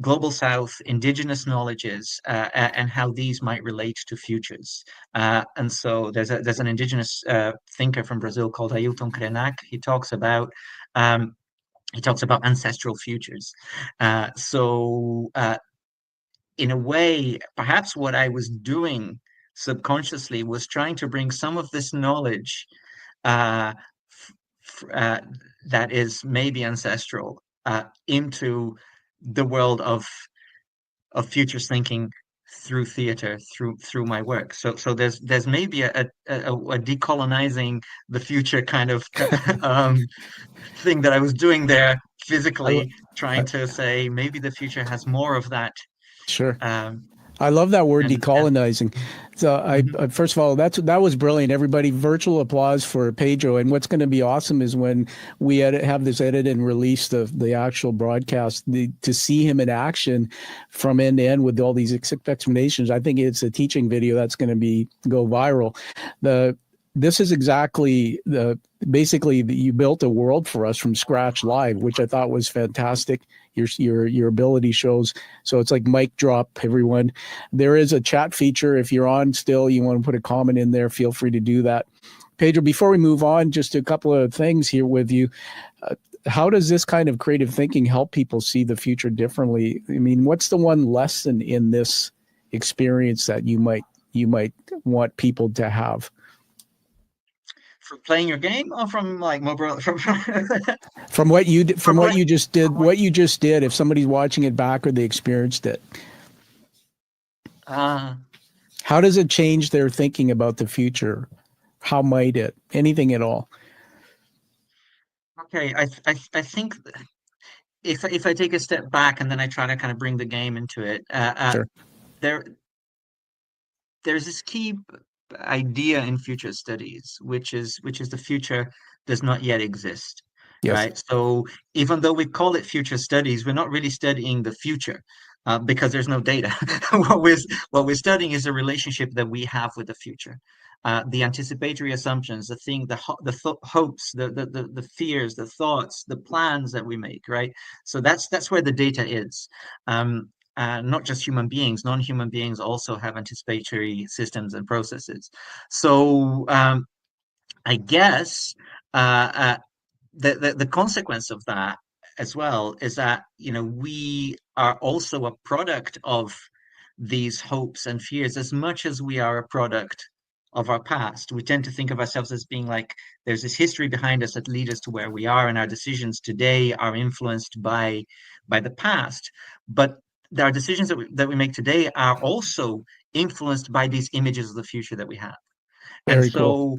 Global South indigenous knowledges and how these might relate to futures. And so there's an indigenous thinker from Brazil called Ailton Krenak. He talks about ancestral futures. In a way, perhaps what I was doing subconsciously was trying to bring some of this knowledge that is maybe ancestral into the world of futures thinking through theater, through my work. So there's maybe a decolonizing the future kind of thing that I was doing there physically, trying to say maybe the future has more of that. Sure. I love that word, decolonizing. So I first of all, that was brilliant. Everybody, virtual applause for Pedro. And what's going to be awesome is when we have this edit and release the actual broadcast, to see him in action from end to end with all these explanations. I think it's a teaching video that's going to go viral. This is exactly basically you built a world for us from scratch live, which I thought was fantastic. Your ability shows. So it's like mic drop, everyone. There is a chat feature. If you're on still, you want to put a comment in there, feel free to do that. Pedro, before we move on, just a couple of things here with you. How does this kind of creative thinking help people see the future differently? I mean, what's the one lesson in this experience that you might want people to have? From playing your game, or from like mobile? From what you did, what you just did. If somebody's watching it back or they experienced it, how does it change their thinking about the future? How might it? Anything at all? Okay, I think if I take a step back and then I try to kind of bring the game into it, Sure. there there's this key idea in future studies, which is the future does not yet exist, Yes. right? So even though we call it future studies, we're not really studying the future. Because there's no data. What we're studying is the relationship that we have with the future, the anticipatory assumptions, the hopes, the fears, the thoughts, the plans that we make, right? So that's where the data is. Not just human beings, non-human beings also have anticipatory systems and processes. So I guess the consequence of that as well is that we are also a product of these hopes and fears as much as we are a product of our past. We tend to think of ourselves as being like there's this history behind us that leads us to where we are, and our decisions today are influenced by the past. But our decisions that we make today are also influenced by these images of the future that we have. And Very cool. so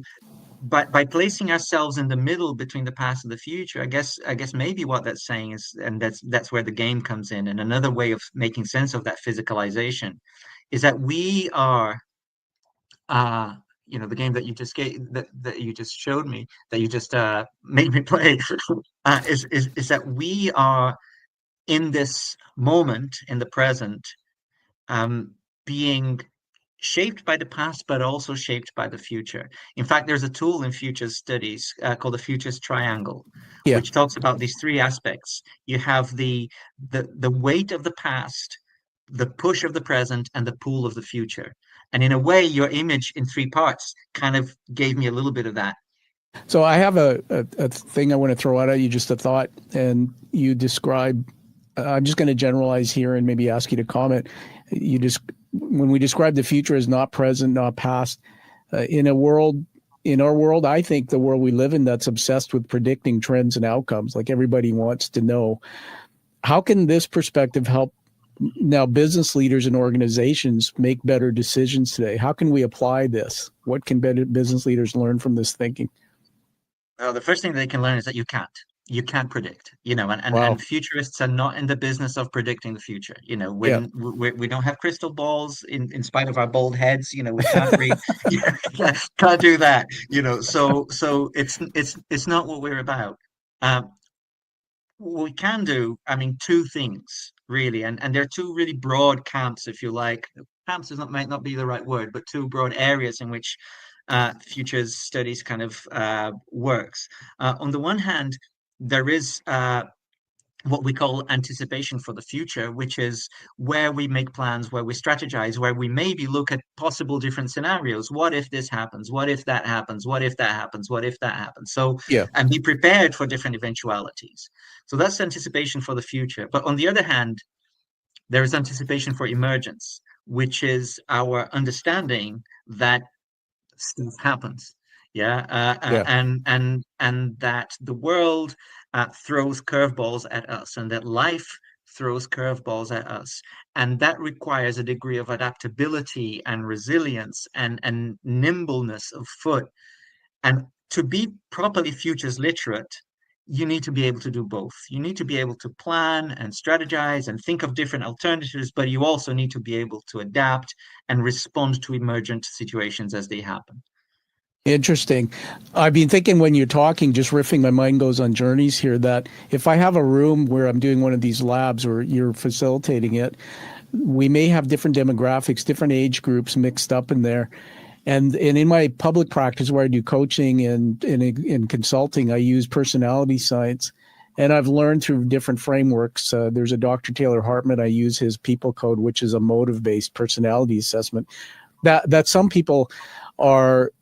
by placing ourselves in the middle between the past and the future, I guess maybe what that's saying is, and that's where the game comes in. And another way of making sense of that physicalization is that we are, uh, the game that you just gave, that you just showed me, that you just made me play, is that we are in this moment, in the present, being shaped by the past, but also shaped by the future. In fact, there's a tool in futures studies called the futures triangle, Yeah. which talks about these three aspects. You have the weight of the past, the push of the present, and the pull of the future. And in a way, your image in three parts kind of gave me a little bit of that. So I have a thing I want to throw out at you, just a thought, and you describe. I'm just going to generalize here and maybe ask you to comment. You just when we describe the future as not present, not past, in our world, I think the world we live in that's obsessed with predicting trends and outcomes, like everybody wants to know. How can this perspective help now business leaders and organizations make better decisions today? How can we apply this? What can business leaders learn from this thinking? Well, the first thing they can learn is that you can't predict, and Wow. futurists are not in the business of predicting the future. Yeah. When we don't have crystal balls, in spite of our bald heads, we can't read, can't do that, so it's not what we're about. Um, what we can do, I mean, two things really, and there are two really broad camps, if you like. Camps might not be the right word, but two broad areas in which futures studies kind of works. On the one hand, there is what we call anticipation for the future, which is where we make plans, where we strategize, where we maybe look at possible different scenarios. What if this happens? What if that happens? What if that happens? What if that happens? So, Yeah. and be prepared for different eventualities. So that's anticipation for the future. But on the other hand, there is anticipation for emergence, which is our understanding that stuff happens. Yeah, Yeah. and that the world throws curveballs at us, and that life throws curveballs at us, and that requires a degree of adaptability and resilience and nimbleness of foot. And to be properly futures literate, you need to be able to do both. You need to be able to plan and strategize and think of different alternatives, but you also need to be able to adapt and respond to emergent situations as they happen. Interesting. I've been thinking when you're talking, just riffing, my mind goes on journeys here, that if I have a room where I'm doing one of these labs or you're facilitating it, we may have different demographics, different age groups mixed up in there. And in my public practice where I do coaching and in consulting, I use personality science. And I've learned through different frameworks. There's a Dr. Taylor Hartman. I use his people code, which is a motive-based personality assessment. That some people are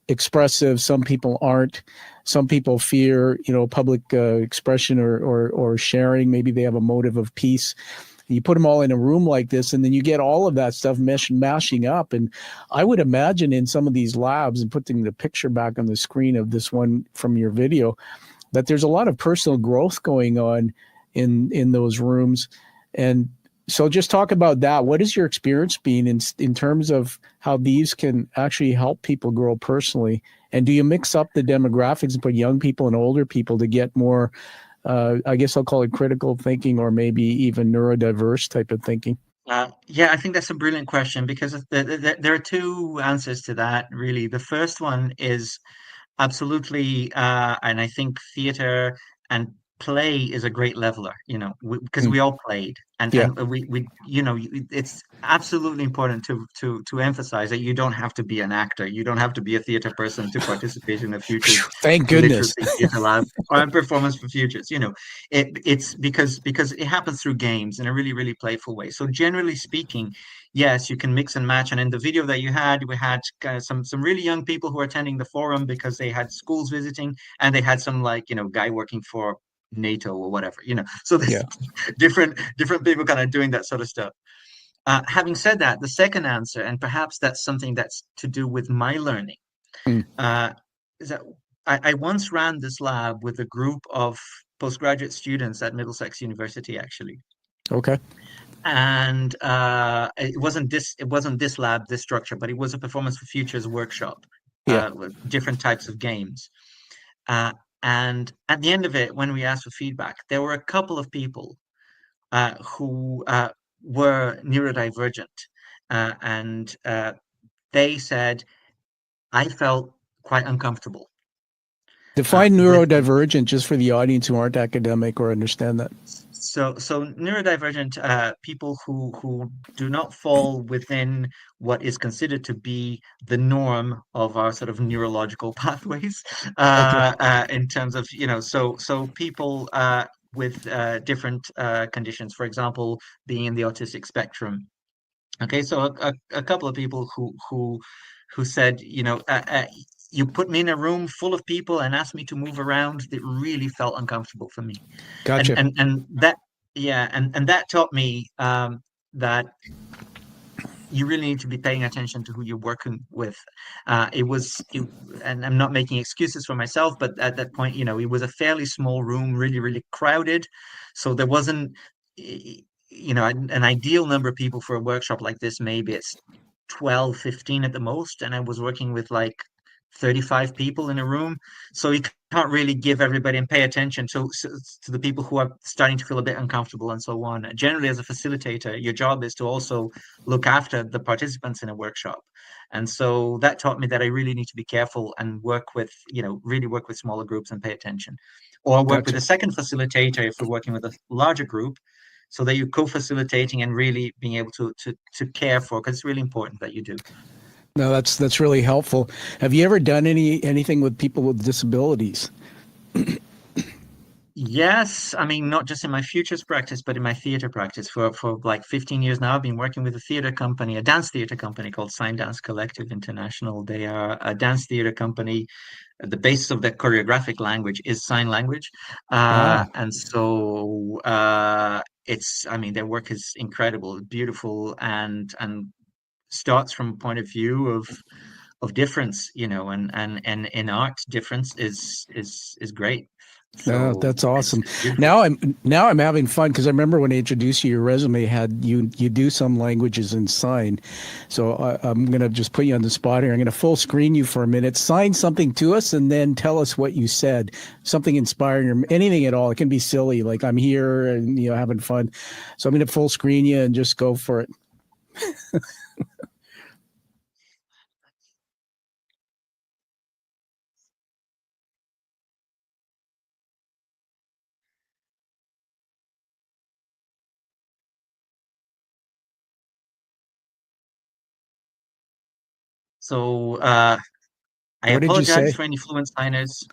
expressive, some people aren't. Some people fear, public expression or sharing. Maybe they have a motive of peace. You put them all in a room like this, and then you get all of that stuff mashing up. And I would imagine in some of these labs, and putting the picture back on the screen of this one from your video, that there's a lot of personal growth going on in those rooms. And so just talk about that. What has your experience been in terms of how these can actually help people grow personally? And do you mix up the demographics and put young people and older people to get more I guess I'll call it critical thinking, or maybe even neurodiverse type of thinking? Yeah, I think that's a brilliant question because there are two answers to that, really. The first one is absolutely, and I think theater and play is a great leveler, because Mm. we all played, Yeah. and it's absolutely important to emphasize that you don't have to be an actor, you don't have to be a theater person to participate in a futures Thank goodness. literacy theater lab or a performance for futures. It's because it happens through games in a really, really playful way. So generally speaking, yes, you can mix and match. And in the video that you had, we had some really young people who were attending the forum because they had schools visiting, and they had some guy working for NATO or whatever. So there's Yeah. different people kind of doing that sort of stuff. Having said that, the second answer, and perhaps that's something that's to do with my learning, Mm. is that I once ran this lab with a group of postgraduate students at Middlesex University, actually. Okay. And it wasn't this lab, this structure, but it was a performance for futures workshop, Yeah. with different types of games. Uh, and at the end of it, when we asked for feedback, there were a couple of people who were neurodivergent, and they said, I felt quite uncomfortable Define with. neurodivergent just for the audience who aren't academic or understand that. So neurodivergent people who do not fall within what is considered to be the norm of our sort of neurological pathways, Okay. in terms of, so people with different conditions, for example, being in the autistic spectrum. Okay, so a couple of people who said, you put me in a room full of people and asked me to move around. It really felt uncomfortable for me. and Gotcha. and and that yeah and that taught me that you really need to be paying attention to who you're working with. And I'm not making excuses for myself, but at that point, it was a fairly small room, really, really crowded. So there wasn't, an ideal number of people for a workshop like this. Maybe it's 12, 15 at the most, and I was working with like 35 people in a room. So you can't really give everybody and pay attention to the people who are starting to feel a bit uncomfortable and so on. Generally, as a facilitator, your job is to also look after the participants in a workshop. And so that taught me that I really need to be careful and really work with smaller groups and pay attention. Or work with Gotcha. a second facilitator if we're working with a larger group, so that you're co-facilitating and really being able to care for, because it's really important that you do. No, that's really helpful. Have you ever done anything with people with disabilities? Yes, I mean, not just in my futures practice, but in my theater practice for like 15 years now. I've been working with a theater company, a dance theater company called Sign Dance Collective International. They are a dance theater company. The basis of their choreographic language is sign language. Ah, And so I mean, their work is incredible, beautiful, and starts from a point of view of difference, and in art, difference is great. no, So that's awesome. it's beautiful. Now I'm having fun because I remember when I introduced you, your resume had you do some languages in sign. So I'm gonna just put you on the spot here. I'm gonna full screen you for a minute. Sign something to us and then tell us what you said. Something inspiring or anything at all. It can be silly, like I'm here and having fun. So I'm gonna full screen you and just go for it. So I What did you apologize say? for any fluent signers.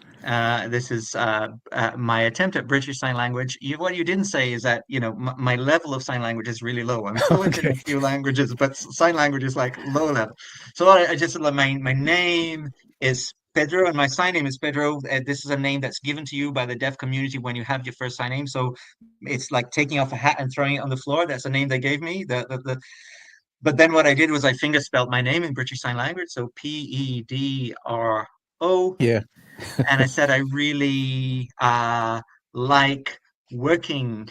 This is my attempt at British Sign Language. What you didn't say is that, my level of sign language is really low. I'm fluent in a Okay. few languages, but sign language is like low level. So I just like my name is Pedro, and my sign name is Pedro. This is a name that's given to you by the deaf community when you have your first sign name. So it's like taking off a hat and throwing it on the floor. That's the name they gave me. But then what I did was I finger spelled my name in British Sign Language, so Pedro, Yeah. and I said I really like working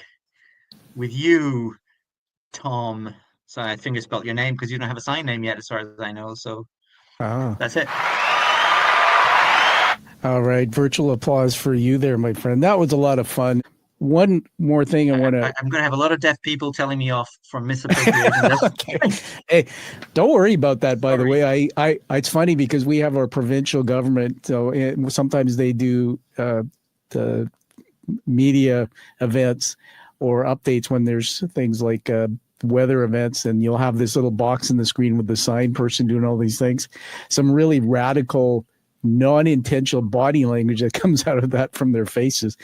with you, Tom. So I finger spelled your name because you don't have a sign name yet, as far as I know. So Ah. that's it. All right. Virtual applause for you there, my friend. That was a lot of fun. one more thing I want to. I'm going to have a lot of deaf people telling me off for misappropriating this. Okay. Hey, don't worry about that. By the Sorry. way, it's funny because we have our provincial government, so sometimes they do the media events or updates when there's things like weather events, and you'll have this little box in the screen with the sign person doing all these things. Some really radical, non-intentional body language that comes out of that from their faces.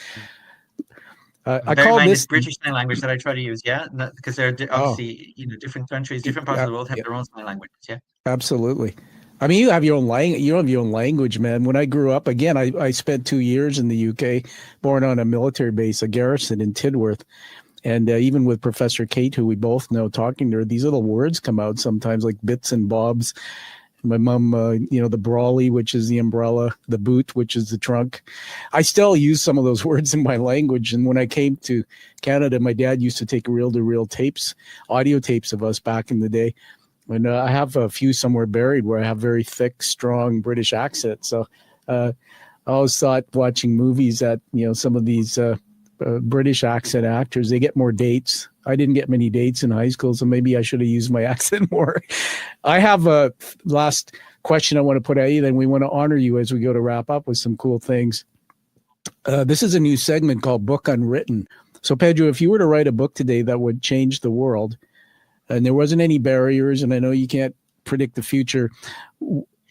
I Bear in call mind this it's British Sign Language that I try to use, yeah, because they're obviously different countries, different parts of the world have their own sign languages, yeah. Absolutely. I mean, you have your own language. You have your own language, man. When I grew up, again, I spent 2 years in the UK, born on a military base, a garrison in Tidworth. And even with Professor Kate, who we both know, talking to her, these little words come out sometimes, like bits and bobs. My mom, the brawly, which is the umbrella, the boot, which is the trunk. I still use some of those words in my language. And when I came to Canada, my dad used to take reel-to-reel tapes, audio tapes of us back in the day. And I have a few somewhere buried where I have very thick, strong British accent. So I always thought watching movies that, some of these British accent actors, they get more dates. I didn't get many dates in high school, so maybe I should have used my accent more. I have a last question I want to put at you, then we want to honor you as we go to wrap up with some cool things. This is a new segment called Book Unwritten. So Pedro, if you were to write a book today that would change the world, and there wasn't any barriers, and I know you can't predict the future,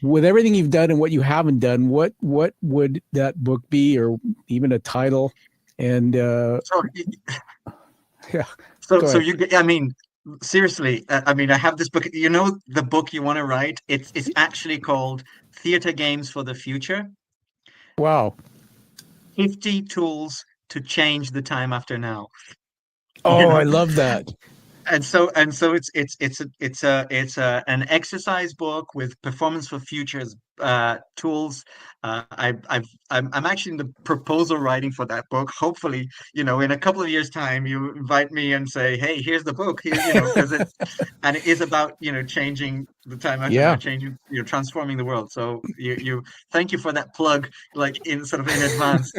with everything you've done and what you haven't done, what would that book be, or even a title? And yeah, So I mean, seriously, I mean, I have this book. You know, the book you want to write. It's actually called Theater Games for the Future. Wow. 50 tools to change the time after now. Oh, I love that. And so it's an exercise book with performance for futures tools. I'm actually in the proposal writing for that book. Hopefully, in a couple of years' time, you invite me and say, "Hey, here's the book." Because it is about changing the time after now, changing, transforming the world. So you thank you for that plug, like in advance.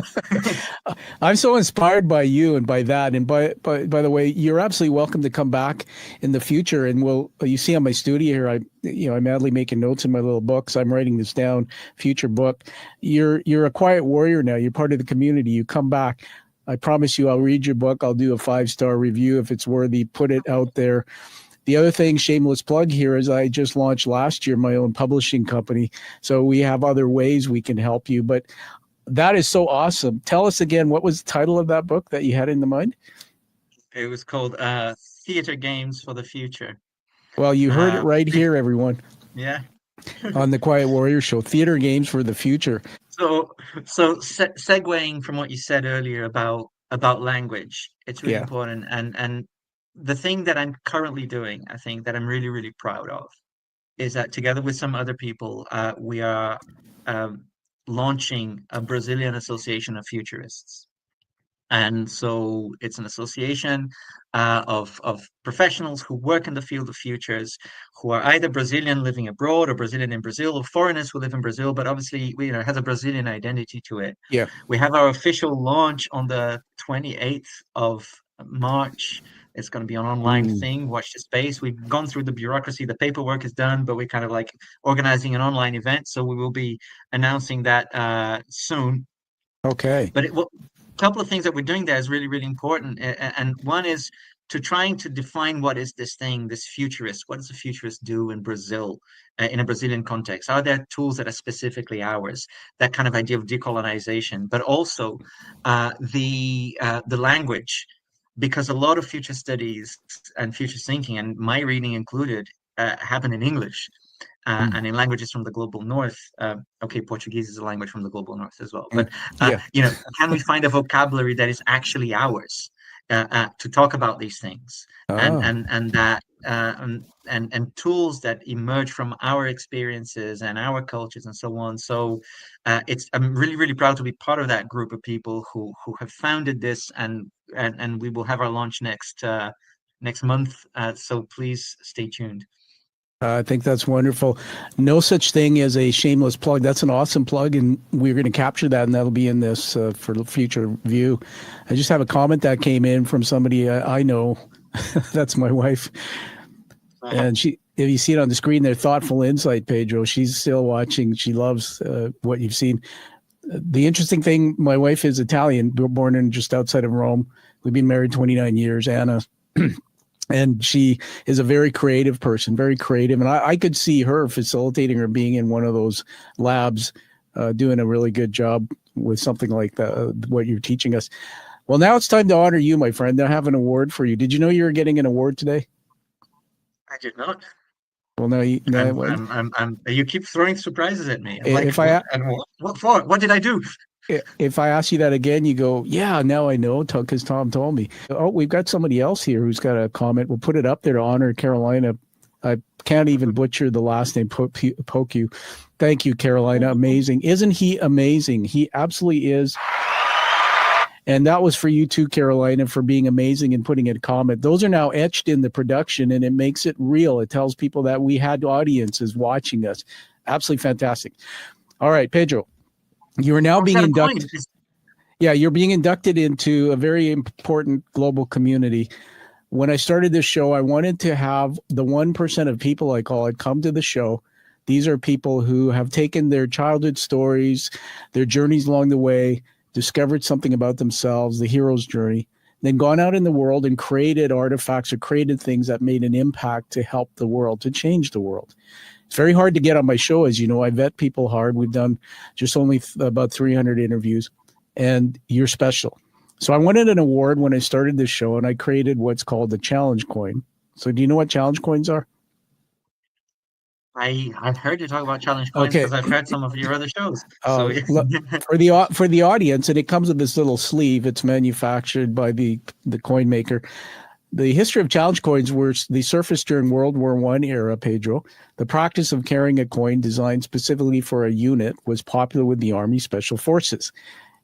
I'm so inspired by you and by that. And by the way, you're absolutely welcome to come back in the future. And you see on my studio here, I'm madly making notes in my little books. I'm writing this down, future book. You're a quiet warrior now. You're part of the community. You come back. I promise you, I'll read your book. I'll do a 5-star review if it's worthy. Put it out there. The other thing, shameless plug here, is I just launched last year my own publishing company. So we have other ways we can help you. But that is so awesome. Tell us again, what was the title of that book that you had in the mind? It was called Theater Games for the Future. Well, you heard it right here, everyone. Yeah. On the Quiet Warrior Show, Theater Games for the Future. So segueing from what you said earlier about language, it's really important. And the thing that I'm currently doing, I think that I'm really, really proud of, is that together with some other people, we are launching a Brazilian Association of Futurists. And so it's an association of professionals who work in the field of futures, who are either Brazilian living abroad or Brazilian in Brazil, or foreigners who live in Brazil, but obviously has a Brazilian identity to it. Yeah. We have our official launch on the 28th of March. It's going to be an online thing. Watch the space. We've gone through the bureaucracy. The paperwork is done, but we're kind of like organizing an online event. So we will be announcing that soon. Okay. But couple of things that we're doing there is really, really important. And one is to trying to define what is this thing, this futurist. What does a futurist do in Brazil, in a Brazilian context? Are there tools that are specifically ours? That kind of idea of decolonization, but also the language, because a lot of future studies and future thinking, and my reading included, happen in English. And in languages from the global north, okay, Portuguese is a language from the global north as well. But can we find a vocabulary that is actually ours to talk about these things, and that and tools that emerge from our experiences and our cultures and so on. So I'm really, really proud to be part of that group of people who have founded this, and we will have our launch next month. So please stay tuned. I think that's wonderful. No such thing as a shameless plug. That's an awesome plug, and we're going to capture that, and that'll be in this for future view. I just have a comment that came in from somebody I know. That's my wife. And she, if you see it on the screen there, thoughtful insight, Pedro. She's still watching. She loves what you've seen. The interesting thing, my wife is Italian, born in just outside of Rome. We've been married 29 years, Anna. And she is a very creative person, very creative. And I could see her facilitating or being in one of those labs, doing a really good job with something like that, what you're teaching us. Well, now it's time to honor you, my friend. I have an award for you. Did you know you were getting an award today? I did not. Well, now you, you keep throwing surprises at me. If what for? What did I do? If I ask you that again, you go, yeah, now I know, because Tom told me. Oh, we've got somebody else here who's got a comment. We'll put it up there to honor Carolina. I can't even butcher the last name, poke you. Thank you, Carolina. Amazing. Isn't he amazing? He absolutely is. And that was for you too, Carolina, for being amazing and putting in a comment. Those are now etched in the production, and it makes it real. It tells people that we had audiences watching us. Absolutely fantastic. All right, Pedro. You are now being inducted. Yeah, you're being inducted into a very important global community. When I started this show, I wanted to have the 1% of people, I call it, come to the show. These are people who have taken their childhood stories, their journeys along the way, discovered something about themselves, the hero's journey, then gone out in the world and created artifacts or created things that made an impact to help the world, to change the world. It's very hard to get on my show, as you know. I vet people hard. We've done just only about 300 interviews, and you're special. So I wanted an award when I started this show, and I created what's called the challenge coin. So do you know what challenge coins are? I've heard you talk about challenge coins because I've heard some of your other shows. So for the audience, and it comes with this little sleeve. It's manufactured by the coin maker. The history of challenge coins were the surfaced during World War I era, Pedro. The practice of carrying a coin designed specifically for a unit was popular with the Army Special Forces.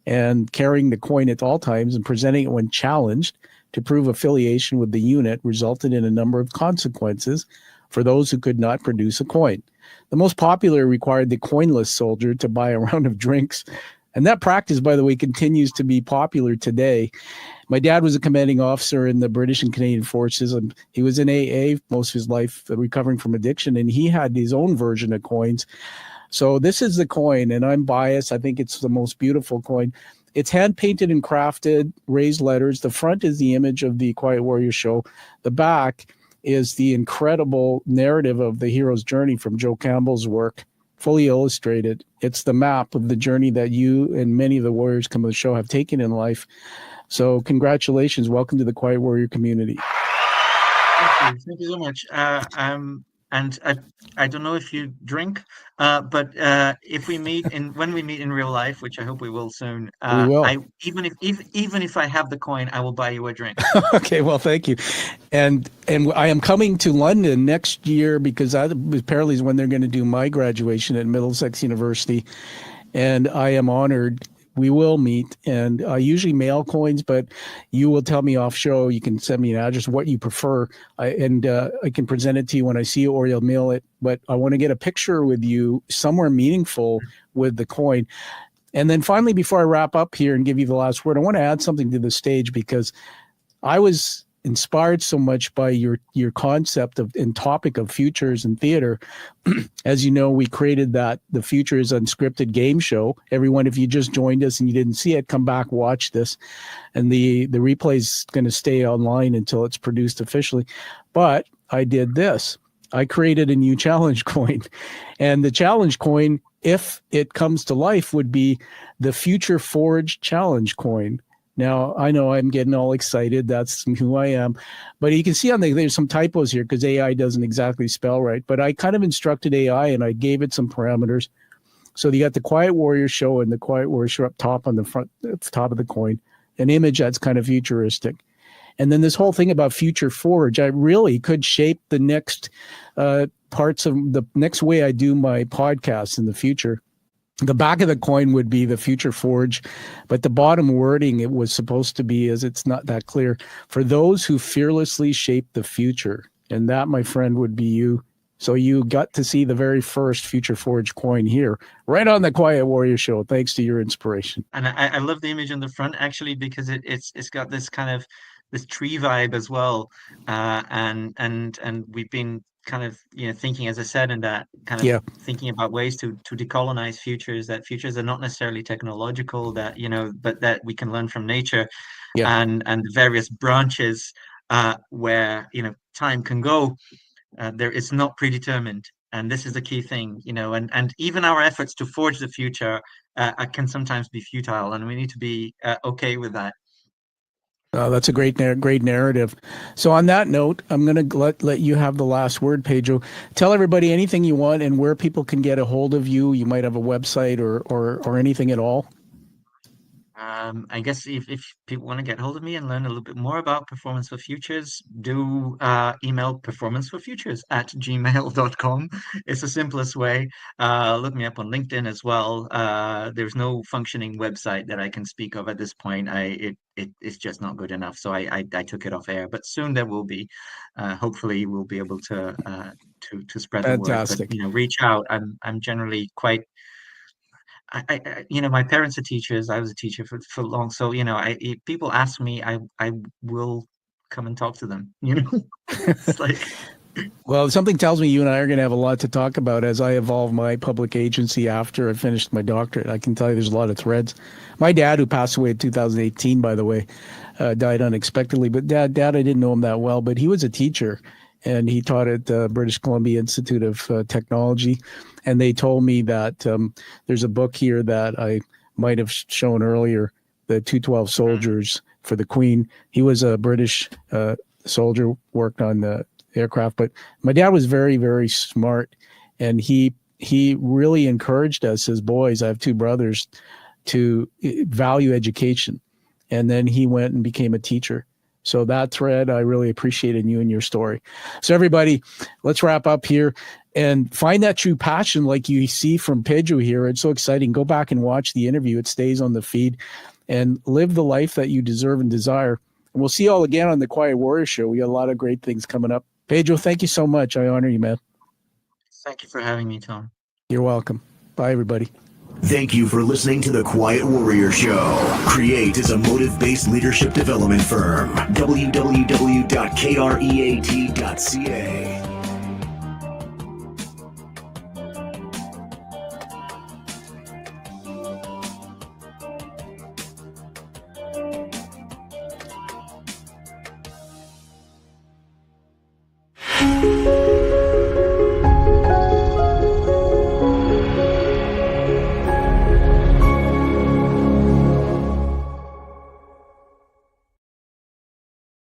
And carrying the coin at all times and presenting it when challenged to prove affiliation with the unit resulted in a number of consequences for those who could not produce a coin. The most popular required the coinless soldier to buy a round of drinks. And that practice, by the way, continues to be popular today. My dad was a commanding officer in the British and Canadian forces, and he was in AA most of his life, recovering from addiction, and he had his own version of coins. So this is the coin, and I'm biased. I think it's the most beautiful coin. It's hand-painted and crafted, raised letters. The front is the image of the Quiet Warrior show. The back is the incredible narrative of the hero's journey from Joe Campbell's work, fully illustrated. It's the map of the journey that you and many of the warriors come to the show have taken in life. So congratulations. Welcome to the Quiet Warrior community. Thank you so much. And I don't know if you drink, but if we meet when we meet in real life, which I hope we will soon, we will. Even if I have the coin, I will buy you a drink. Okay, well, thank you. And I am coming to London next year because that apparently is when they're going to do my graduation at Middlesex University, and I am honored. We will meet, and I usually mail coins, but you will tell me off show. You can send me an address, what you prefer, I can present it to you when I see you, or you'll mail it. But I want to get a picture with you somewhere meaningful with the coin. And then finally, before I wrap up here and give you the last word, I want to add something to the stage because I was inspired so much by your concept of and topic of futures in theater. As you know, we created that the Future is Unscripted game show. Everyone, if you just joined us and you didn't see it, come back, watch this. And the replay is going to stay online until it's produced officially. But I did this. I created a new challenge coin. And the challenge coin, if it comes to life, would be the Future Forge challenge coin. Now, I know I'm getting all excited. That's who I am. But you can see there's some typos here because AI doesn't exactly spell right. But I kind of instructed AI and I gave it some parameters. So you got the Quiet Warrior show and the Quiet Warrior show up top on the front, at the top of the coin, an image that's kind of futuristic. And then this whole thing about Future Forge, I really could shape the next parts of the next way I do my podcast in the future. The back of the coin would be the Future Forge, but the bottom wording it was supposed to be, as it's not that clear, for those who fearlessly shape the future. And that, my friend, would be you. So you got to see the very first Future Forge coin here, right on the Quiet Warrior Show, thanks to your inspiration. And I love the image on the front actually because it's got this kind of this tree vibe as well. And we've been kind of thinking, as I said, in that kind of Yeah. thinking about ways to decolonize futures, that futures are not necessarily technological, that but that we can learn from nature, Yeah. and the various branches where time can go. There, it's not predetermined, and this is the key thing, and even our efforts to forge the future can sometimes be futile, and we need to be okay with that. That's a great narrative. So on that note, I'm going to let you have the last word, Pedro. Tell everybody anything you want and where people can get a hold of you. You might have a website or anything at all. I guess if people want to get hold of me and learn a little bit more about Performance for Futures, do email performanceforfutures@gmail.com. It's the simplest way. Look me up on LinkedIn as well. There's no functioning website that I can speak of at this point. It's just not good enough, so I took it off air. But soon there will be. Hopefully, we'll be able to spread the word. But Fantastic. reach out. I'm generally quite. My parents are teachers. I was a teacher for long, so if people ask me, I will come and talk to them. It's like, Well, something tells me you and I are going to have a lot to talk about as I evolve my public agency after I finished my doctorate. I can tell you there's a lot of threads. My dad, who passed away in 2018, by the way, died unexpectedly. But dad, I didn't know him that well, but he was a teacher, and he taught at the British Columbia Institute of Technology. And they told me that there's a book here that I might have shown earlier, the 212 Soldiers for the Queen. He was a British soldier, worked on the aircraft, but my dad was very, very smart, and he really encouraged us as boys. I have two brothers, to value education, and then he went and became a teacher. So that thread, I really appreciated you and your story. So everybody, let's wrap up here and find that true passion like you see from Pedro here. It's so exciting. Go back and watch the interview. It stays on the feed, and live the life that you deserve and desire. And we'll see you all again on the Quiet Warrior Show. We got a lot of great things coming up. Pedro, thank you so much. I honor you, man. thank you for having me, Tom. You're welcome. Bye, everybody. Thank you for listening to the Quiet Warrior Show. Create is a motive-based leadership development firm. www.kreat.ca